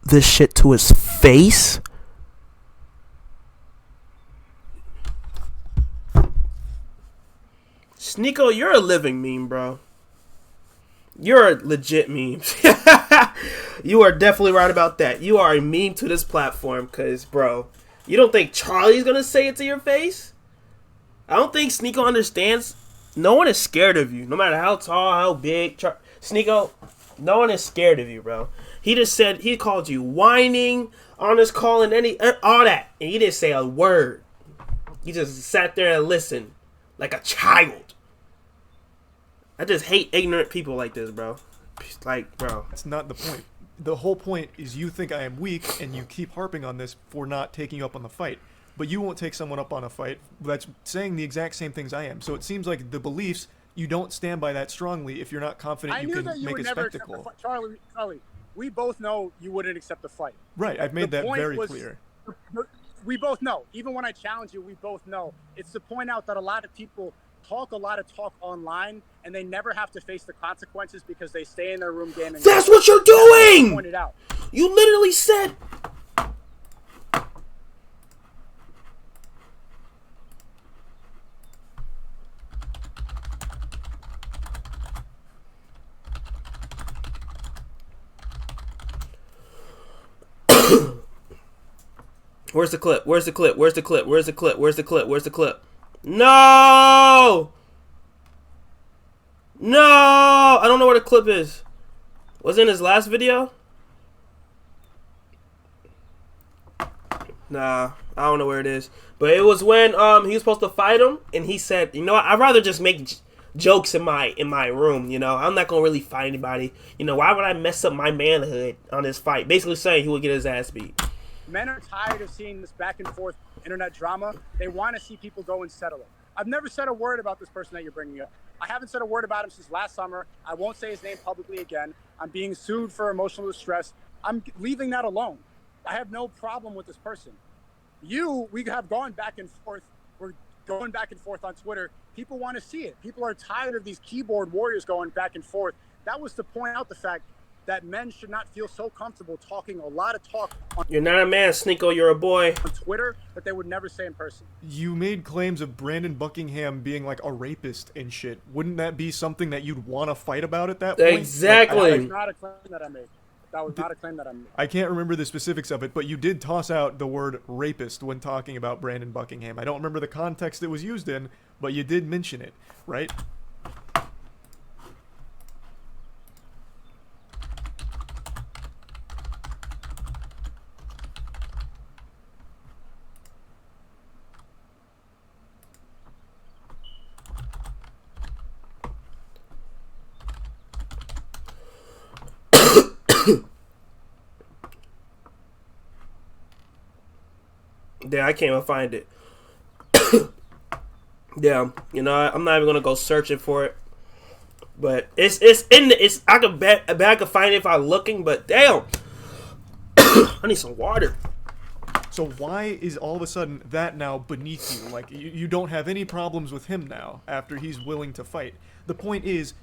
this shit to his face? Sneako, you're a living meme, bro. You're a legit meme. You are definitely right about that. You are a meme to this platform, because, bro, you don't think Charlie's going to say it to your face? I don't think Sneako understands. No one is scared of you, no matter how tall, how big. Sneako, no one is scared of you, bro. He just said, he called you whining on his call and all that. And he didn't say a word. He just sat there and listened like a child. I just hate ignorant people like this, bro. Like, bro. That's not the point. The whole point is you think I am weak, and you keep harping on this for not taking you up on the fight. But you won't take someone up on a fight that's saying the exact same things I am. So it seems like the beliefs, you don't stand by that strongly if you're not confident you can make a spectacle. Charlie, we both know you wouldn't accept the fight. Right, I've made The that point very was- clear. We both know. Even when I challenge you, we both know. It's to point out that a lot of people talk a lot of talk online, and they never have to face the consequences because they stay in their room gaming. That's what you're doing! Pointed out. You literally said... Where's the clip? Where's the clip? Where's the clip? Where's the clip? Where's the clip? Where's the clip? No! No! I don't know where the clip is. Was it in his last video? Nah, I don't know where it is. But it was when he was supposed to fight him, and he said, "You know what? I'd rather just make jokes in my room. You know, I'm not gonna really fight anybody. You know, why would I mess up my manhood on this fight?" Basically saying he would get his ass beat. Men are tired of seeing this back and forth internet drama. They want to see people go and settle it. I've never said a word about this person that you're bringing up. I haven't said a word about him since last summer. I won't say his name publicly again. I'm being sued for emotional distress. I'm leaving that alone. I have no problem with this person. We have gone back and forth. We're going back and forth on Twitter. People want to see it. People are tired of these keyboard warriors going back and forth. That was to point out the fact that men should not feel so comfortable talking a lot of talk on You're not a man, Sneako. You're a boy. Twitter that they would never say in person. You made claims of Brandon Buckingham being like a rapist and shit. Wouldn't that be something that you'd want to fight about at that point? Exactly. That was not a claim that I made. That was not a claim that I made. I can't remember the specifics of it, but you did toss out the word rapist when talking about Brandon Buckingham. I don't remember the context it was used in, but you did mention it, right? Yeah, I can't even find it. Yeah, you know, I'm not even gonna go searching for it. But it's in the, I could bet I could find it if I'm looking. But damn, I need some water. So why is all of a sudden that now beneath you? Like, you don't have any problems with him now after he's willing to fight. The point is,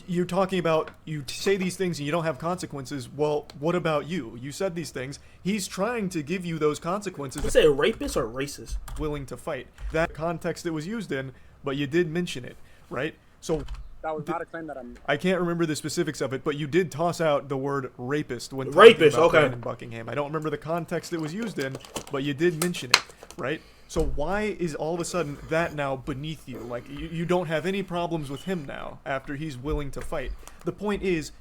you're talking about, you say these things and you don't have consequences. Well, what about you? You said these things. He's trying to give you those consequences. You say rapist or racist? Willing to fight. That context it was used in, but you did mention it, right? So That was not a claim that I'm. I can't remember the specifics of it, but you did toss out the word rapist when talking Rapist, about okay. Brandon Buckingham. I don't remember the context it was used in, but you did mention it, right? So why is all of a sudden that now beneath you? Like, you don't have any problems with him now after he's willing to fight. The point is,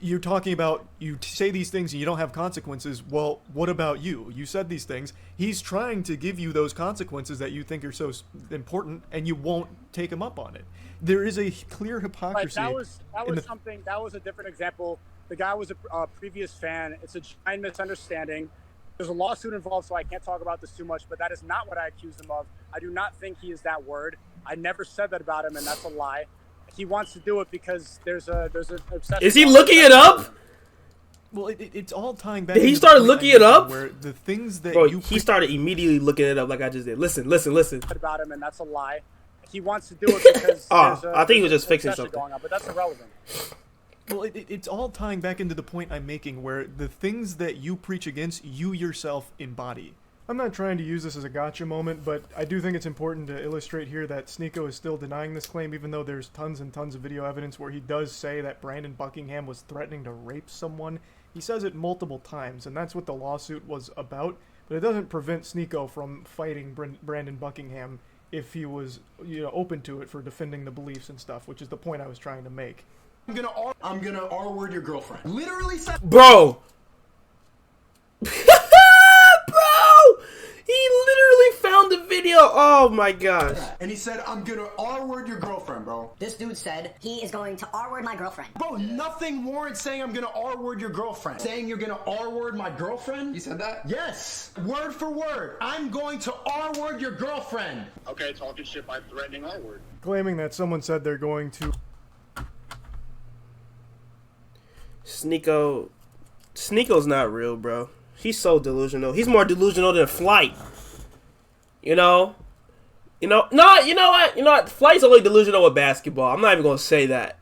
you're talking about, you say these things and you don't have consequences. Well, what about you? You said these things. He's trying to give you those consequences that you think are so important, and you won't take him up on it. There is a clear hypocrisy. That was something. That was a different example. The guy was a previous fan. It's a giant misunderstanding. There's a lawsuit involved, so I can't talk about this too much. But that is not what I accused him of. I do not think he is that word. I never said that about him, and that's a lie. He wants to do it because there's an obsession. Is he looking it up? Well, it's all tying back. Did he to the start point looking I it made up? Where the things that Bro, you he started immediately looking it up like I just did. Listen. About him, and that's a lie. He wants to do it because I think he was just fixing something. going on, but that's irrelevant. Well, it's all tying back into the point I'm making, where the things that you preach against, you yourself embody. I'm not trying to use this as a gotcha moment, but I do think it's important to illustrate here that Sneako is still denying this claim, even though there's tons and tons of video evidence where he does say that Brandon Buckingham was threatening to rape someone. He says it multiple times, and that's what the lawsuit was about, but it doesn't prevent Sneako from fighting Brandon Buckingham if he was, open to it for defending the beliefs and stuff, which is the point I was trying to make. I'm gonna R-word your girlfriend. Literally said, Bro. Bro! He literally found the video. Oh my gosh. and he said, I'm gonna R-word your girlfriend, bro. This dude said he is going to R-word my girlfriend. Bro, nothing warrants saying I'm gonna R-word your girlfriend. Saying you're gonna R-word my girlfriend? You said that? Yes. Word for word. I'm going to R-word your girlfriend. Okay, talking shit by threatening R-word. Claiming that someone said they're going to... Sneako's not real, bro. He's so delusional. He's more delusional than Flight. No, you know what? Flight's only delusional with basketball. I'm not even gonna say that.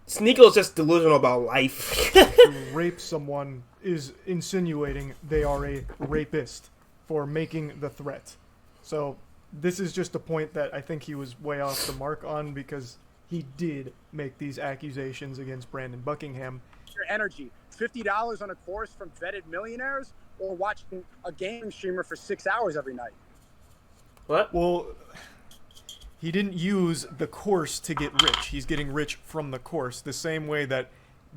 Sneako's just delusional about life. to rape someone is insinuating they are a rapist for making the threat. So this is just a point that I think he was way off the mark on, because he did make these accusations against Brandon Buckingham. Your energy, $50 on a course from vetted millionaires, or watching a gaming streamer for 6 hours every night. What? Well, he didn't use the course to get rich. He's getting rich from the course, the same way that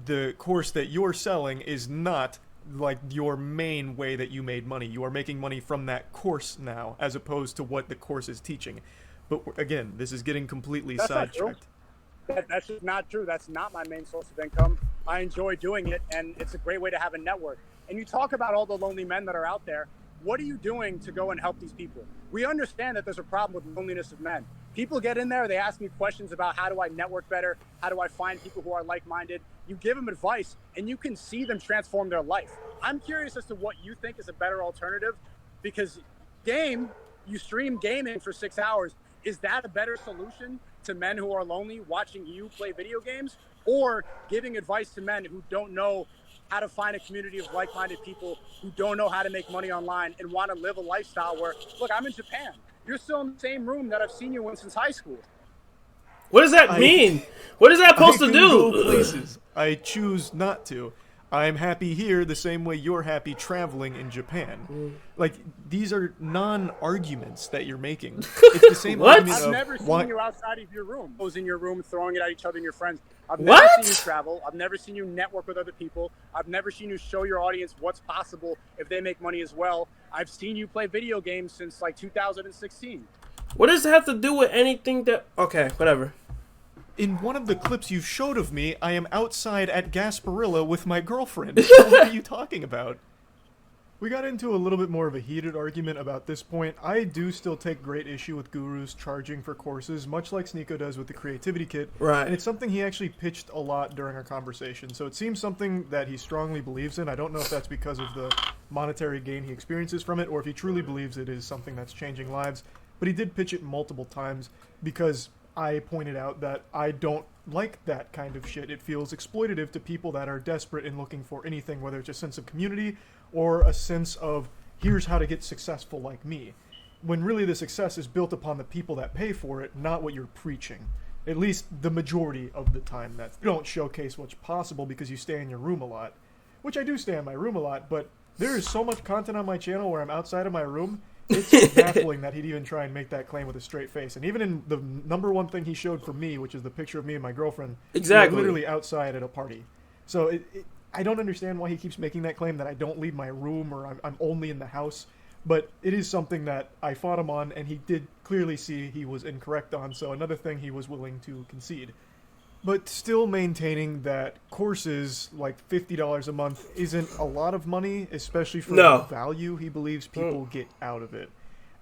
the course that you're selling is not like your main way that you made money. You are making money from that course now, as opposed to what the course is teaching. But again, this is getting completely sidetracked. That's just not true. That's not my main source of income. I enjoy doing it, and it's a great way to have a network. And you talk about all the lonely men that are out there. What are you doing to go and help these people? We understand that there's a problem with loneliness of men. People get in there, they ask me questions about how do I network better? How do I find people who are like-minded? You give them advice, and you can see them transform their life. I'm curious as to what you think is a better alternative, because you stream gaming for 6 hours. Is that a better solution to men who are lonely watching you play video games, or giving advice to men who don't know how to find a community of like-minded people, who don't know how to make money online and want to live a lifestyle where, look, I'm in Japan. You're still in the same room that I've seen you in since high school. What does that mean? What is that supposed to I do? can go places. I choose not to. I'm happy here the same way you're happy traveling in Japan. Like, these are non-arguments that you're making. It's the same What? argument I've of never seen why- you outside of your room. I was in your room throwing it at each other and your friends. I've What? never seen you travel. I've never seen you network with other people. I've never seen you show your audience what's possible if they make money as well. I've seen you play video games since like 2016. What does it have to do with anything that... Okay, whatever. In one of the clips you showed of me, I am outside at Gasparilla with my girlfriend. What are you talking about? We got into a little bit more of a heated argument about this point. I do still take great issue with gurus charging for courses, much like Sneako does with the creativity kit. Right. And it's something he actually pitched a lot during our conversation. So it seems something that he strongly believes in. I don't know if that's because of the monetary gain he experiences from it, or if he truly believes it is something that's changing lives. But he did pitch it multiple times because I pointed out that I don't like that kind of shit. It feels exploitative to people that are desperate and looking for anything, whether it's a sense of community or a sense of, here's how to get successful like me. When really the success is built upon the people that pay for it, not what you're preaching. At least the majority of the time. That you don't showcase what's possible because you stay in your room a lot. Which I do stay in my room a lot, but there is so much content on my channel where I'm outside of my room. It's baffling that he'd even try and make that claim with a straight face. And even in the number one thing he showed for me, which is the picture of me and my girlfriend, Exactly. we were literally outside at a party. So I don't understand why he keeps making that claim that I don't leave my room or I'm only in the house. But it is something that I fought him on, and he did clearly see he was incorrect on. So another thing he was willing to concede. But still maintaining that courses like $50 a month isn't a lot of money, especially for the value he believes people get out of it.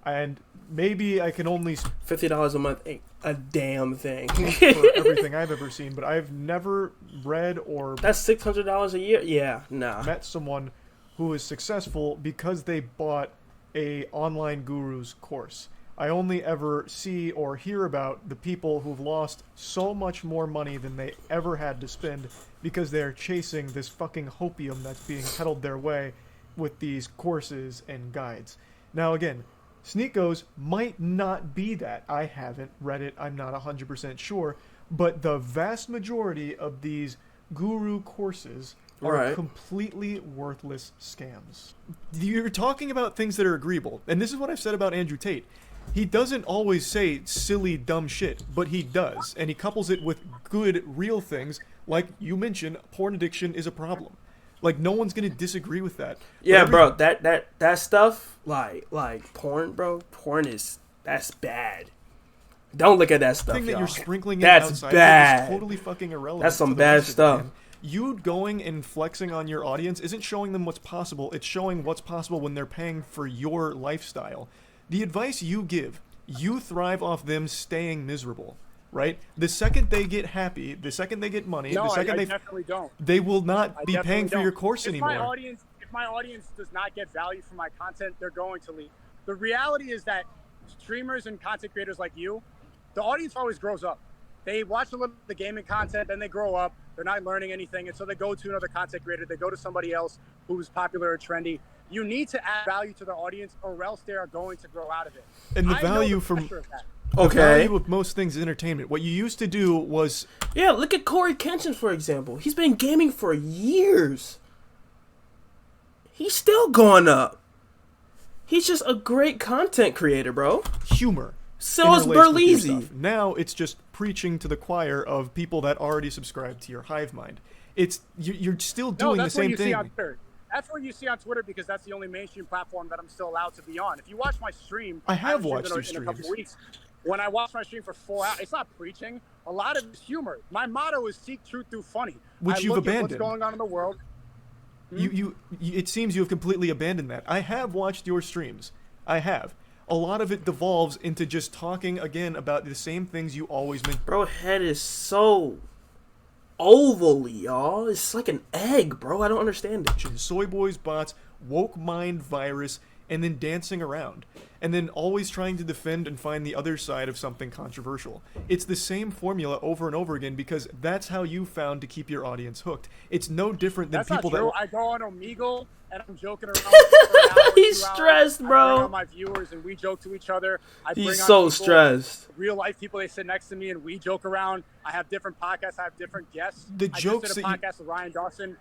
And maybe I can only $50 a month ain't a damn thing for everything I've ever seen, but I've never read or that's $600 a year. Yeah, nah. Met someone who is successful because they bought a online guru's course. I only ever see or hear about the people who've lost so much more money than they ever had to spend because they're chasing this fucking hopium that's being peddled their way with these courses and guides. Now again, Sneako's might not be that. I haven't read it, I'm not 100% sure, but the vast majority of these guru courses are completely worthless scams. You're talking about things that are agreeable, and this is what I've said about Andrew Tate. He doesn't always say silly, dumb shit, but he does, and he couples it with good, real things, like you mentioned, porn addiction is a problem. Like, no one's gonna disagree with that. Yeah, bro, that stuff, like porn, bro, that's bad. Don't look at that stuff, thing that y'all. you're sprinkling in that's outside bad. is totally fucking irrelevant. That's some to the bad rest of it, stuff. man. You going and flexing on your audience isn't showing them what's possible. It's showing what's possible when they're paying for your lifestyle. The advice you give, you thrive off them staying miserable, right? The second they get happy, the second they get money, the second I definitely don't. They will not be paying for your course anymore. If my audience does not get value from my content, they're going to leave. The reality is that streamers and content creators like you, the audience always grows up. They watch a little of the gaming content, then they grow up. They're not learning anything, and so they go to another content creator. They go to somebody else who's popular or trendy. You need to add value to the audience, or else they are going to grow out of it. And the value the value of most things is entertainment. What you used to do was... Yeah, look at Corey Kenshin, for example. He's been gaming for years. He's still going up. He's just a great content creator, bro. Humor. So is Berleezy. Now it's just preaching to the choir of people that already subscribe to your hive mind. It's you're still doing the same thing. That's what you see on Twitter because that's the only mainstream platform that I'm still allowed to be on. If you watch my stream, I have watched your in streams. a couple weeks. When I watch my stream for 4 hours, it's not preaching. A lot of it's humor. My motto is seek truth through funny. Which you've abandoned. What's going on in the world? You it seems you have completely abandoned that. I have watched your streams. I have. A lot of it devolves into just talking again about the same things you always meant. Bro, head is so ovally, y'all. It's like an egg, bro. I don't understand it. Soy boys, bots, woke mind virus, and then dancing around. And then always trying to defend and find the other side of something controversial. It's the same formula over and over again because that's how you found to keep your audience hooked. It's no different than people that... I go on Omegle and I'm joking around for an hour, He's stressed, bro. I bring on my viewers and we joke to each other. He's so stressed. Real life people, they sit next to me and we joke around. I have different podcasts. I have different guests. The jokes I just did a podcast with Ryan Dawson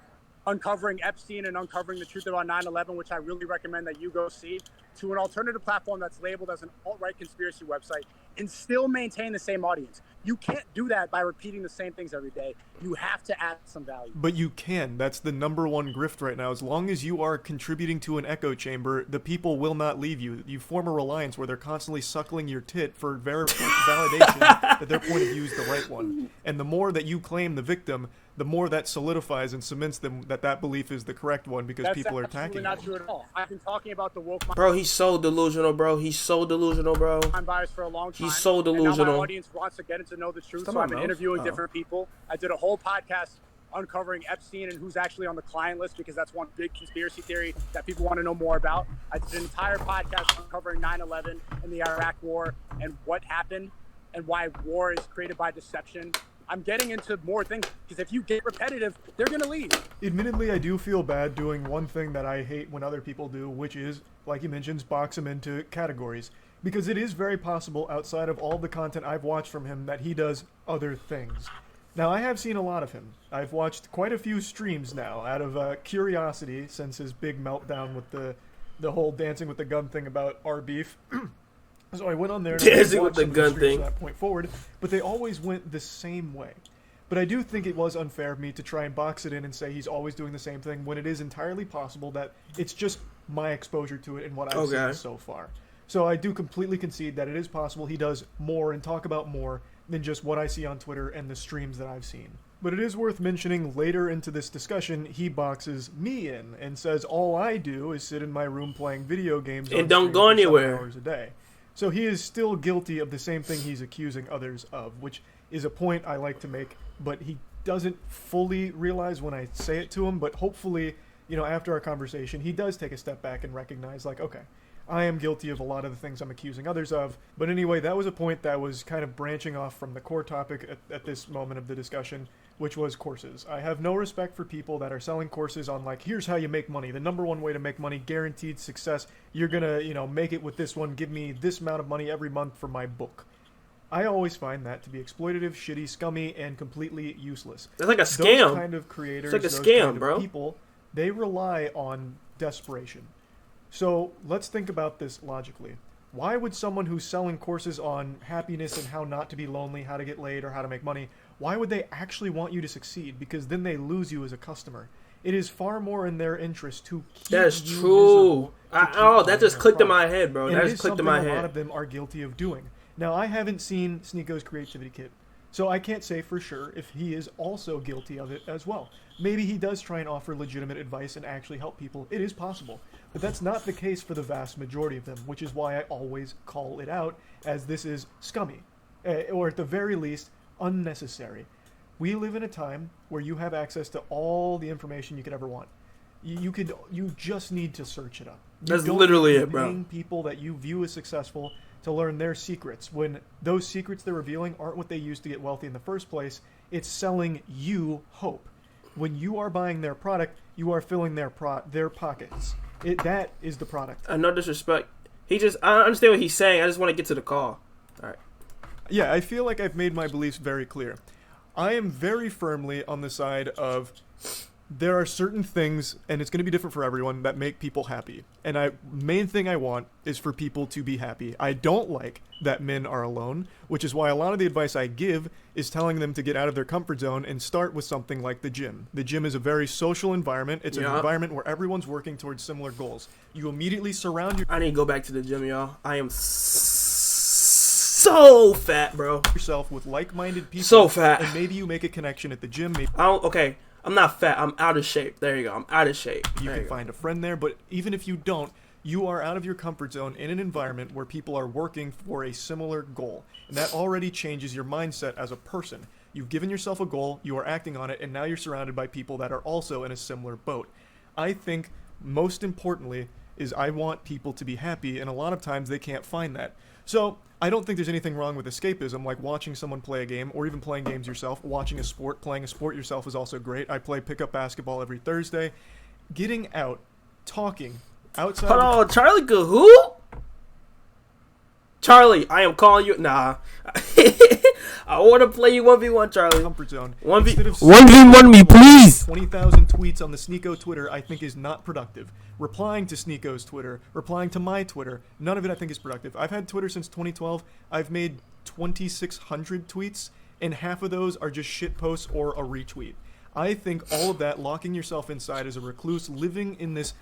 uncovering Epstein and uncovering the truth about 9/11, which I really recommend that you go see, to an alternative platform that's labeled as an alt-right conspiracy website and still maintain the same audience. You can't do that by repeating the same things every day. You have to add some value. But you can. That's the number one grift right now. As long as you are contributing to an echo chamber, the people will not leave you. You form a reliance where they're constantly suckling your tit for validation that their point of view is the right one. And the more that you claim the victim, the more that solidifies and cements them that belief is the correct one because people are attacking That's absolutely not them. true at all. I've been talking about the woke Bro, he's so delusional, bro. He's so delusional, bro. mind bias for a long time. He's so And now delusional. my audience wants to get into know the truth, Stop so my I've been mouse. interviewing Oh. different people. I did a whole podcast uncovering Epstein and who's actually on the client list because that's one big conspiracy theory that people want to know more about. I did an entire podcast uncovering 9/11 and the Iraq War and what happened and why war is created by deception. I'm getting into more things because if you get repetitive, they're going to leave. Admittedly, I do feel bad doing one thing that I hate when other people do, which is, like he mentions, box him into categories. Because it is very possible, outside of all the content I've watched from him, that he does other things. Now, I have seen a lot of him. I've watched quite a few streams now, out of curiosity, since his big meltdown with the whole dancing with the gun thing about our beef. So I went on there and Dancing I with watched the some of gun streams thing. from that point forward, but they always went the same way. But I do think it was unfair of me to try and box it in and say he's always doing the same thing when it is entirely possible that it's just my exposure to it and what I've seen so far. So I do completely concede that it is possible he does more and talk about more than just what I see on Twitter and the streams that I've seen. But it is worth mentioning later into this discussion, he boxes me in and says all I do is sit in my room playing video games And on don't stream go for 7 anywhere. hours a day. So he is still guilty of the same thing he's accusing others of, which is a point I like to make, but he doesn't fully realize when I say it to him, but hopefully, after our conversation, he does take a step back and recognize, like, okay, I am guilty of a lot of the things I'm accusing others of. But anyway, that was a point that was kind of branching off from the core topic at this moment of the discussion, which was courses. I have no respect for people that are selling courses on, like, here's how you make money. The number one way to make money, guaranteed success. You're gonna, make it with this one. Give me this amount of money every month for my book. I always find that to be exploitative, shitty, scummy, and completely useless. That's like a Those scam. kind of creators, It's like a those scam, kind of bro. people, they rely on desperation. So let's think about this logically. Why would someone who's selling courses on happiness and how not to be lonely, how to get laid, or how to make money, why would they actually want you to succeed? Because then they lose you as a customer. It is far more in their interest to keep That's you true. miserable, to keep That buying just their clicked in product. my head, bro. And That it just is clicked in something my a lot head. of them are guilty of doing. Now, I haven't seen Sneako's creativity kit, so I can't say for sure if he is also guilty of it as well. Maybe he does try and offer legitimate advice and actually help people. It is possible. But that's not the case for the vast majority of them, which is why I always call it out as this is scummy, or at the very least, unnecessary. We live in a time where you have access to all the information you could ever want. You just need to search it up. You That's don't literally need to it, bro. paying people that you view as successful to learn their secrets when those secrets they're revealing aren't what they used to get wealthy in the first place. It's selling you hope. When you are buying their product, you are filling their pockets. That is the product. No disrespect. I understand what he's saying. I just want to get to the call. All right. Yeah, I feel like I've made my beliefs very clear. I am very firmly on the side of there are certain things, and it's going to be different for everyone, that make people happy. And main thing I want is for people to be happy. I don't like that men are alone, which is why a lot of the advice I give is telling them to get out of their comfort zone and start with something like the gym. The gym is a very social environment. It's an environment where everyone's working towards similar goals. You immediately surround I need to go back to the gym, y'all. I am so fat, bro. yourself with like-minded people. So fat. And maybe you make a connection at the gym. Maybe Okay, I'm not fat. I'm out of shape. There you go. I'm out of shape. you can find a friend there, but even if you don't, you are out of your comfort zone in an environment where people are working for a similar goal. And that already changes your mindset as a person. You've given yourself a goal, you are acting on it, and now you're surrounded by people that are also in a similar boat. I think, most importantly, is I want people to be happy, and a lot of times they can't find that. So, I don't think there's anything wrong with escapism, like watching someone play a game, or even playing games yourself. Watching a sport, playing a sport yourself is also great. I play pickup basketball every Thursday. Getting out, talking, outside... Hold on, Charlie who? Charlie, I am calling you. Nah. I want to play you 1v1, Charlie. comfort zone. 1v1 Instead of 1v1 me, please. 20,000 tweets on the Sneako Twitter, I think is not productive. Replying to Sneako's Twitter, replying to my Twitter, none of it I think is productive. I've had Twitter since 2012. I've made 2,600 tweets, and half of those are just shit posts or a retweet. I think all of that, locking yourself inside as a recluse, living in this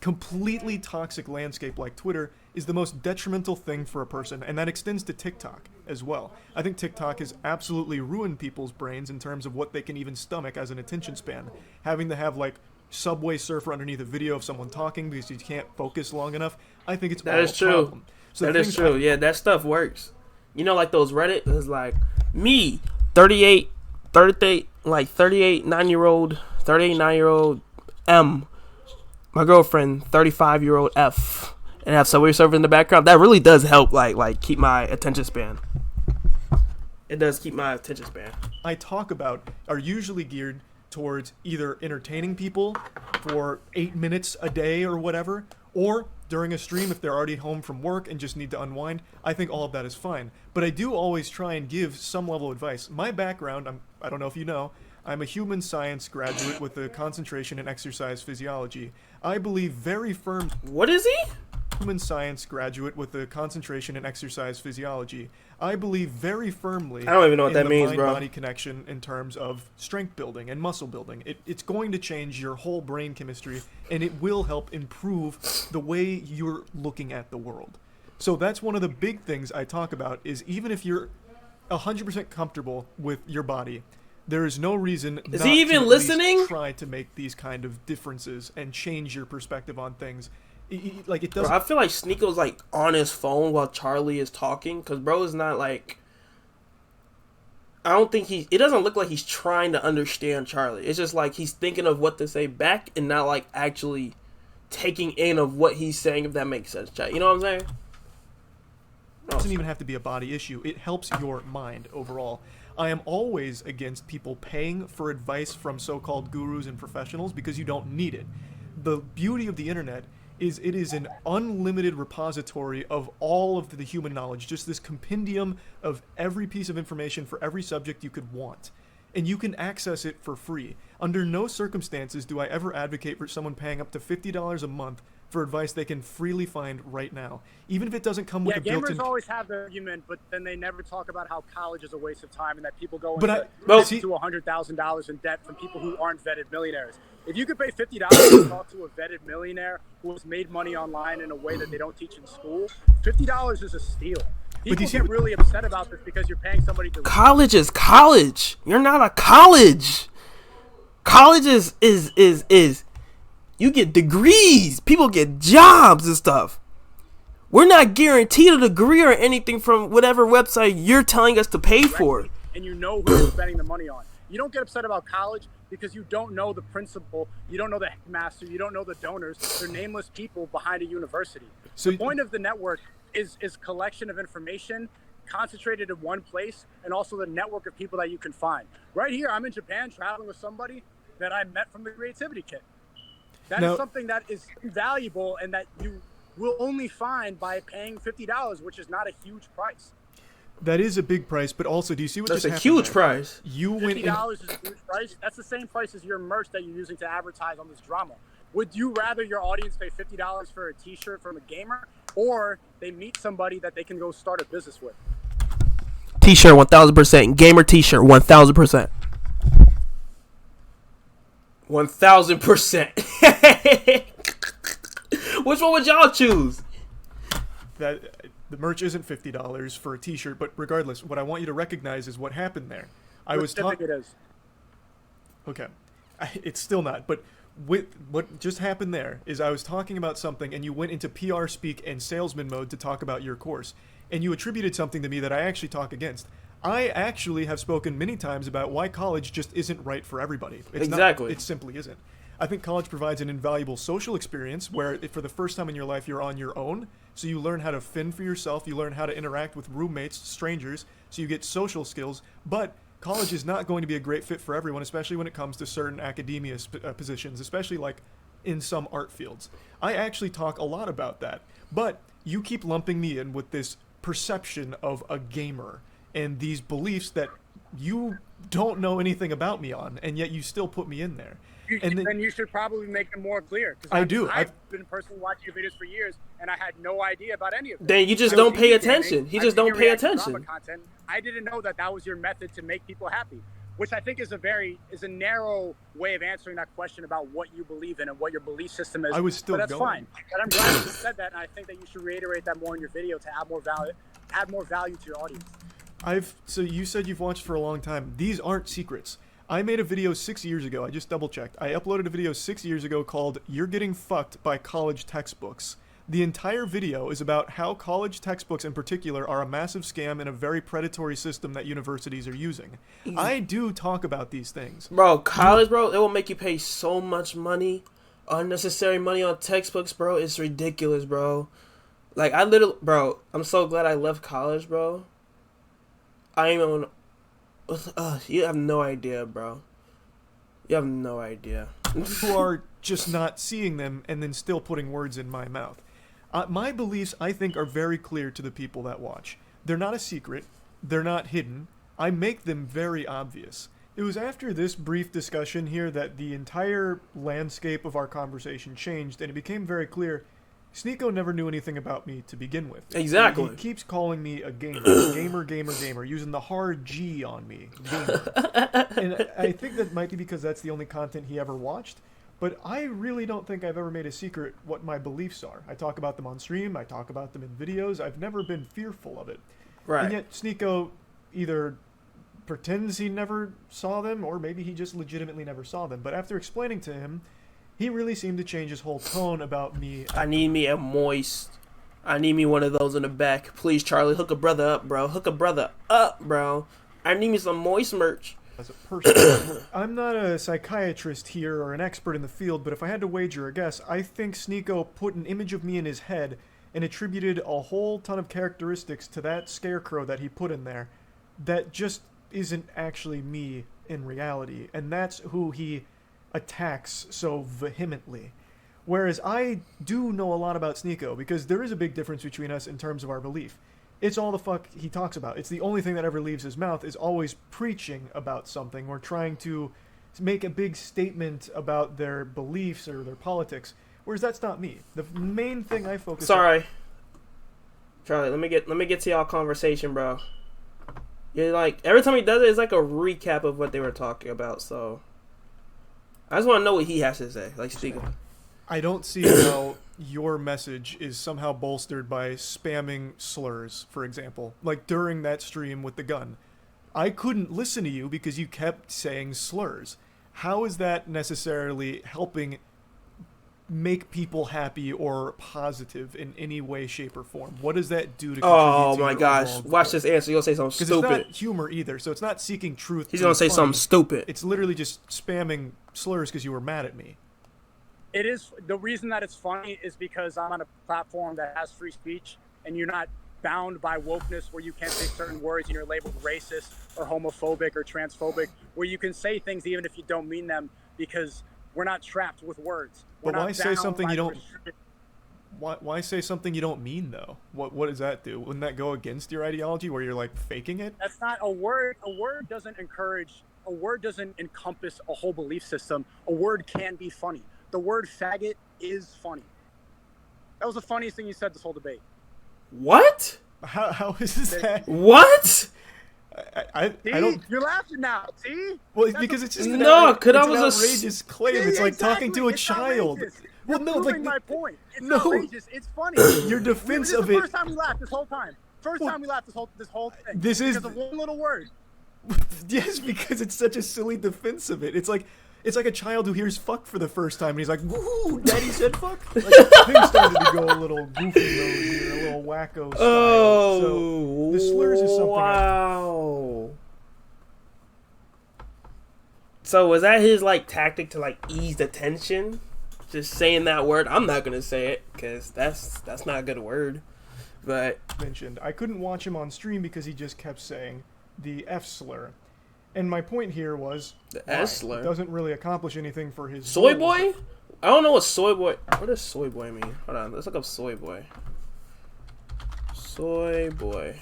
completely toxic landscape like Twitter is the most detrimental thing for a person, and that extends to TikTok as well. I think TikTok has absolutely ruined people's brains in terms of what they can even stomach as an attention span. Having to have like Subway Surfer underneath a video of someone talking because you can't focus long enough, I think it's all a problem. So that is true. Yeah, that stuff works. You know, like those Reddit is like me, 38, 9-year-old M, my girlfriend, 35-year-old F, and have Subway Surfer in the background. That really does help, like keep my attention span. It does keep my attention span. I talk about are usually geared towards either entertaining people for 8 minutes a day or whatever, or during a stream if they're already home from work and just need to unwind. I think all of that is fine. But I do always try and give some level of advice. My background, I don't know if you know, I'm a human science graduate with a concentration in exercise physiology. I believe very firm. What is he? Human science graduate with a concentration in exercise physiology. I believe very firmly. I don't even know what that means, bro. Mind-body connection in terms of strength building and muscle building. It's going to change your whole brain chemistry, and it will help improve the way you're looking at the world. So that's one of the big things I talk about. Is even if you're 100% comfortable with your body, there is no reason is not he even to at listening? least try to make these kind of differences and change your perspective on things. Like it doesn't. Bro, I feel like Sneako's like on his phone while Charlie is talking, cause bro is not like. I don't think it doesn't look like he's trying to understand Charlie. It's just like he's thinking of what to say back and not like actually taking in of what he's saying, if that makes sense. You know what I'm saying? It doesn't even have to be a body issue. It helps your mind overall. I am always against people paying for advice from so-called gurus and professionals because you don't need it. The beauty of the internet is it is an unlimited repository of all of the human knowledge, just this compendium of every piece of information for every subject you could want. And you can access it for free. Under no circumstances do I ever advocate for someone paying up to $50 a month for advice they can freely find right now, even if it doesn't come with a built-in. Gamers always have the argument, but then they never talk about how college is a waste of time and that people go But into $100,000 in debt from people who aren't vetted millionaires. If you could pay $50 to talk to a vetted millionaire who has made money online in a way that they don't teach in school, $50 is a steal. People get really upset about this because you're paying somebody to. College is college. You're not a college. College is you get degrees. People get jobs and stuff. We're not guaranteed a degree or anything from whatever website you're telling us to pay for. And you know who you're spending the money on. You don't get upset about college because you don't know the principal, you don't know the headmaster, you don't know the donors. They're nameless people behind a university. So the point of the network is collection of information concentrated in one place, and also the network of people that you can find. Right here, I'm in Japan traveling with somebody that I met from the Creativity Kit. That is something that is valuable and that you will only find by paying $50, which is not a huge price. That is a big price, but also, do you see what that's just a happened huge there? Price. You went $50 is a huge price. That's the same price as your merch that you're using to advertise on this drama. Would you rather your audience pay $50 for a T-shirt from a gamer, or they meet somebody that they can go start a business with? T-shirt 1000%. Gamer T-shirt 1000%. 1000%. Which one would y'all choose? That the merch isn't $50 for a T-shirt, but regardless, what I want you to recognize is what happened there. I was talking. It is. Okay, it's still not. But with what just happened there is I was talking about something, and you went into PR speak and salesman mode to talk about your course, and you attributed something to me that I actually talk against. I actually have spoken many times about why college just isn't right for everybody. It's exactly. Not, it simply isn't. I think college provides an invaluable social experience where for the first time in your life you're on your own, so you learn how to fend for yourself, you learn how to interact with roommates, strangers, so you get social skills, but college is not going to be a great fit for everyone, especially when it comes to certain academia positions, especially like in some art fields. I actually talk a lot about that, but you keep lumping me in with this perception of a gamer and these beliefs that you don't know anything about me on, and yet you still put me in there. Then you should probably make them more clear. I do. I've been personally watching your videos for years, and I had no idea about any of this. Then you just don't pay attention. He just don't pay attention. Content. I didn't know that was your method to make people happy. which I think is a narrow way of answering that question about what you believe in and what your belief system is. I was still but that's going. fine. But I'm glad you said that, and I think that you should reiterate that more in your video to add more value to your audience. So you said you've watched for a long time. These aren't secrets. I made a video 6 years ago. I just double checked. I uploaded a video 6 years ago called "You're Getting Fucked by College Textbooks." The entire video is about how college textbooks in particular are a massive scam and a very predatory system that universities are using. I do talk about these things. Bro, college, bro, it will make you pay so much money, unnecessary money on textbooks, bro. It's ridiculous, bro. Like, bro, I'm so glad I left college, bro. I ain't even, you have no idea, bro. You have no idea. Who are just not seeing them and then still putting words in my mouth. My beliefs, I think, are very clear to the people that watch. They're not a secret. They're not hidden. I make them very obvious. It was after this brief discussion here that the entire landscape of our conversation changed, and it became very clear Sneako never knew anything about me to begin with. Exactly. He keeps calling me a gamer, using the hard G on me, gamer. And I think that might be because that's the only content he ever watched. But I really don't think I've ever made a secret what my beliefs are. I talk about them on stream. I talk about them in videos. I've never been fearful of it. Right. And yet Sneako either pretends he never saw them, or maybe he just legitimately never saw them. But after explaining to him, he really seemed to change his whole tone about me. I need me a moist. I need me one of those in the back. Please, Charlie, hook a brother up, bro. Hook a brother up, bro. I need me some moist merch. As a person. I'm not a psychiatrist here or an expert in the field, but if I had to wager a guess, I think Sneako put an image of me in his head and attributed a whole ton of characteristics to that scarecrow that he put in there that just isn't actually me in reality, and that's who he attacks so vehemently. Whereas I do know a lot about Sneako, because there is a big difference between us in terms of our belief. It's all the fuck he talks about. It's the only thing that ever leaves his mouth is always preaching about something or trying to make a big statement about their beliefs or their politics. Whereas that's not me. The main thing I focus Sorry. Charlie, let me get to y'all conversation, bro. You're like, every time he does it, it's like a recap of what they were talking about, so I just want to know what he has to say. Like, Sneako. I don't see how your message is somehow bolstered by spamming slurs, for example. Like during that stream with the gun. I couldn't listen to you because you kept saying slurs. How is that necessarily helping make people happy or positive in any way, shape, or form? What does that do to contribute Oh to my your gosh. overall Watch goal? this answer. You're going to say something Because stupid. it's not humor either, so it's not seeking truth. He's to going be to say funny. something stupid. It's literally just spamming slurs because you were mad at me. It is the reason that it's funny is because I'm on a platform that has free speech, and you're not bound by wokeness where you can't say certain words and you're labeled racist or homophobic or transphobic, where you can say things even if you don't mean them because we're not trapped with words. We're But why not say bound something by you don't? restricted- Why say something you don't mean though? What does that do? Wouldn't that go against your ideology where you're like faking it? That's not a word. A word doesn't encourage. A word doesn't encompass a whole belief system. A word can be funny. The word faggot is funny. That was the funniest thing you said this whole debate. What? How is that? What? I See? don't. You're laughing now. See? Well, it's That's because a- it's just No, an 'cause it's that an was a outrageous claim. Yeah, It's like exactly. talking to a It's child. outrageous. Well, You're no, like proving my point. It's no. outrageous. It's funny. Your defense This is of the it. first time we laughed this whole time. First time we laughed this whole thing. This is- because of one little word. Yes, because it's such a silly defense of it. It's like a child who hears "fuck" for the first time and he's like, "Woohoo, Daddy said fuck." Like, things started to go a little goofy mode here, a little wacko style. So the slurs is something. Wow. So was that his like tactic to like ease the tension? Just saying that word. I'm not gonna say it because that's not a good word. But Mentioned. I couldn't watch him on stream because he just kept saying the F slur. And my point here was The why? S slur? It doesn't really accomplish anything for his soy goals. boy? I don't know what soy boy. What does soy boy mean? Hold on, let's look up soy boy. Soy boy.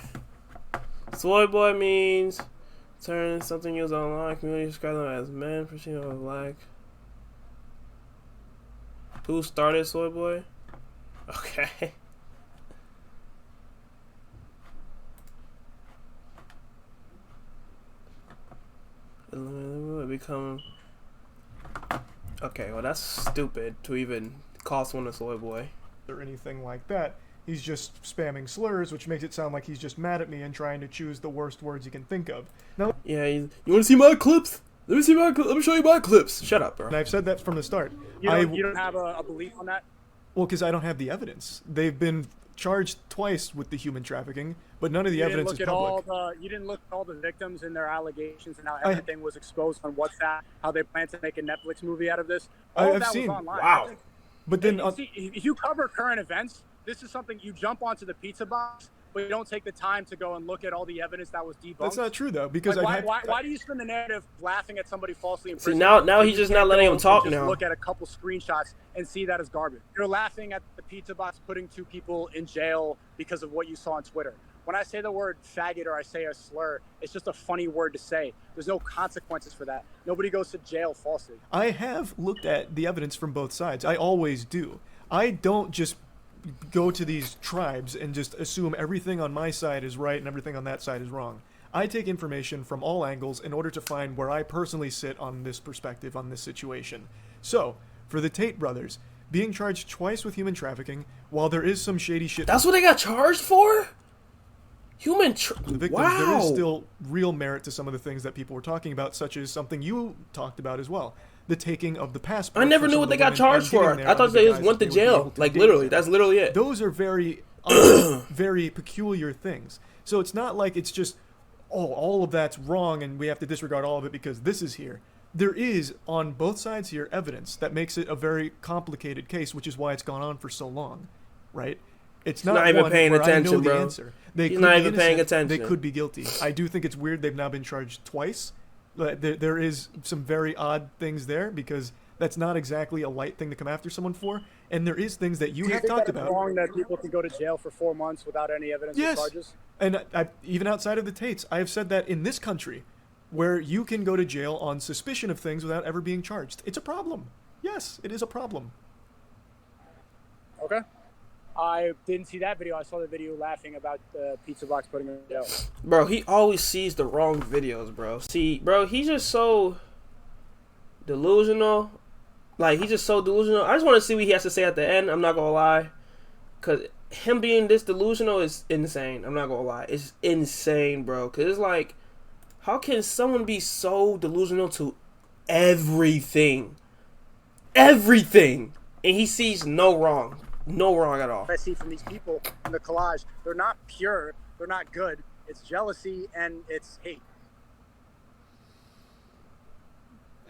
Soy boy means turn something used online. Community describe them as men, perceived as black. Who started soy boy? Okay. Become. Okay, well that's stupid to even call someone a soy boy. Or anything like that. He's just spamming slurs, which makes it sound like he's just mad at me and trying to choose the worst words he can think of. Now, Yeah, you want to see my clips? Let me see my clips. Let me show you my clips. Shut up, bro. and I've said that from the start. You don't have a belief on that? Well, because I don't have the evidence. They've been charged twice with the human trafficking, but none of the evidence is public. You didn't look at all the victims and their allegations and how everything was exposed on WhatsApp, how they plan to make a Netflix movie out of this. All of I've that seen. was online. Wow. But then, See, if you cover current events, this is something you jump onto the pizza box, but you don't take the time to go and look at all the evidence that was debunked. that's not true, though, because Like, why do you spend the narrative laughing at somebody falsely in See, prison? now he's just not letting him talk just now. Look at a couple screenshots and see that as garbage. You're laughing at the pizza box putting 2 people in jail because of what you saw on Twitter. When I say the word faggot or I say a slur, it's just a funny word to say. There's no consequences for that. Nobody goes to jail falsely. I have looked at the evidence from both sides. I always do. I don't just go to these tribes and just assume everything on my side is right and everything on that side is wrong. I take information from all angles in order to find where I personally sit on this perspective, on this situation. So, for the Tate brothers, being charged twice with human trafficking, while there is some shady shit... That's what they got charged for? The victims, wow. there is still real merit to some of the things that people were talking about, such as something you talked about as well. The taking of the passport. I never knew what they got charged for. I thought they just went to jail. Like, literally. That's literally it. Those are very, very peculiar things. So it's not like it's just, all of that's wrong and we have to disregard all of it because this is here. There is, on both sides here, evidence that makes it a very complicated case, which is why it's gone on for so long, right? It's not even one paying where attention, I know bro. the answer. They He's could not be even paying innocent. attention. They could be guilty. I do think it's weird they've now been charged twice. There is some very odd things there because that's not exactly a light thing to come after someone for. And there is things that you have talked about. It's wrong that people can go to jail for 4 months without any evidence Yes. of charges? And even outside of the Tates, I have said that in this country, where you can go to jail on suspicion of things without ever being charged. It's a problem. Yes, it is a problem. Okay. I didn't see that video. I saw the video laughing about the pizza box putting him in jail. Bro, he always sees the wrong videos, bro. See, bro, he's just so delusional. Like, he's just so delusional. I just want to see what he has to say at the end. I'm not going to lie. Because him being this delusional is insane. I'm not going to lie. It's insane, bro. Because it's like, how can someone be so delusional to everything? Everything. And he sees no wrong. No wrong at all. I see from these people in the collage, they're not pure, they're not good. It's jealousy and it's hate.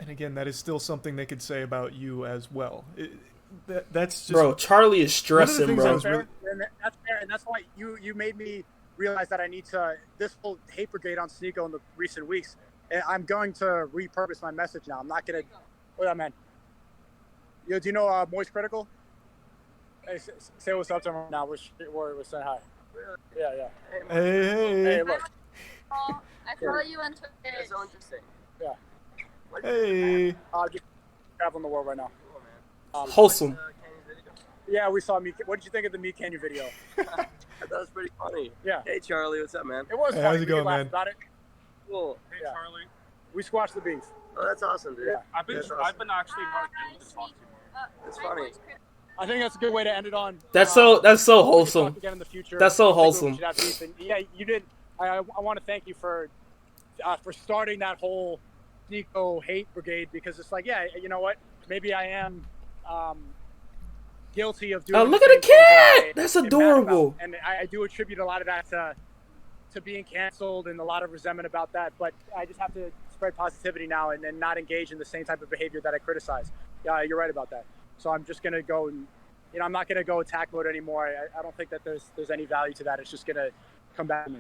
And again, that is still something they could say about you as well. That's just... Bro, Charlie is stressing, bro. That's fair, and that's why you made me realize that I need to, this whole hate brigade on Sneako in the recent weeks, I'm going to repurpose my message now. I'm not going to, what up, man? Yo, do you know Moist Critical? Hey, say what's up to him now. We're saying hi. Yeah. Hey. Look. I follow you on Twitter. That's so interesting. Yeah. Hey. Just traveling the world right now. Wholesome. Yeah, we saw Meat. What did you think of the Meat Canyon video? I thought it was pretty funny. Yeah. Hey, Charlie, what's up, man? It was Hey, funny. how's it We going, laughed man? about it. Cool. Hey, Charlie. We squashed the beef. Oh, that's awesome, dude. Yeah. I've been actually It's funny. I think that's a good way to end it on. That's so we can wholesome. talk again in the future. That's so I think we wholesome. should have beef. And yeah, you did. I want to thank you for starting that whole Sneako hate brigade because it's like, yeah, you know what? Maybe I am guilty of doing. Oh, look at the cat! That's adorable. And I do attribute a lot of that to being canceled and a lot of resentment about that. But I just have to spread positivity now and not engage in the same type of behavior that I criticize. Yeah, you're right about that. So I'm just gonna go and, I'm not gonna go attack mode anymore. I don't think that there's any value to that. It's just gonna come back to me.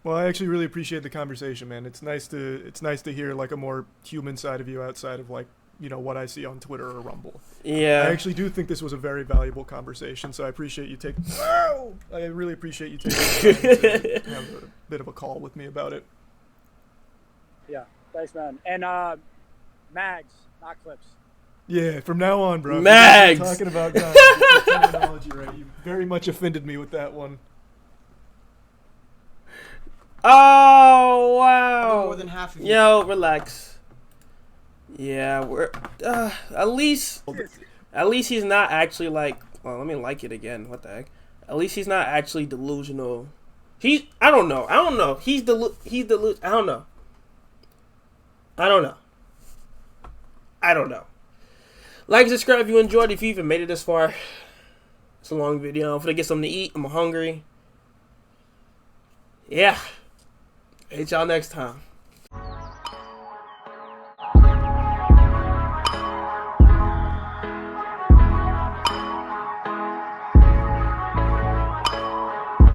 Well, I actually really appreciate the conversation, man. It's nice to hear like a more human side of you outside of like, what I see on Twitter or Rumble. Yeah. I actually do think this was a very valuable conversation, so I appreciate you taking. I really appreciate you taking the time to have a bit of a call with me about it. Yeah, thanks, man. And mags, not clips. Yeah, from now on, bro. Mags! Talking about the terminology, right? You very much offended me with that one. Oh, wow. than half of you. Yo, relax. Yeah, we're at least he's not actually like. Well, let me like it again. What the heck? At least he's not actually delusional. I don't know. He's delusional. I don't know. Like and subscribe if you enjoyed. If you even made it this far. It's a long video. I'm gonna get something to eat. I'm hungry. Yeah. Hit y'all next time.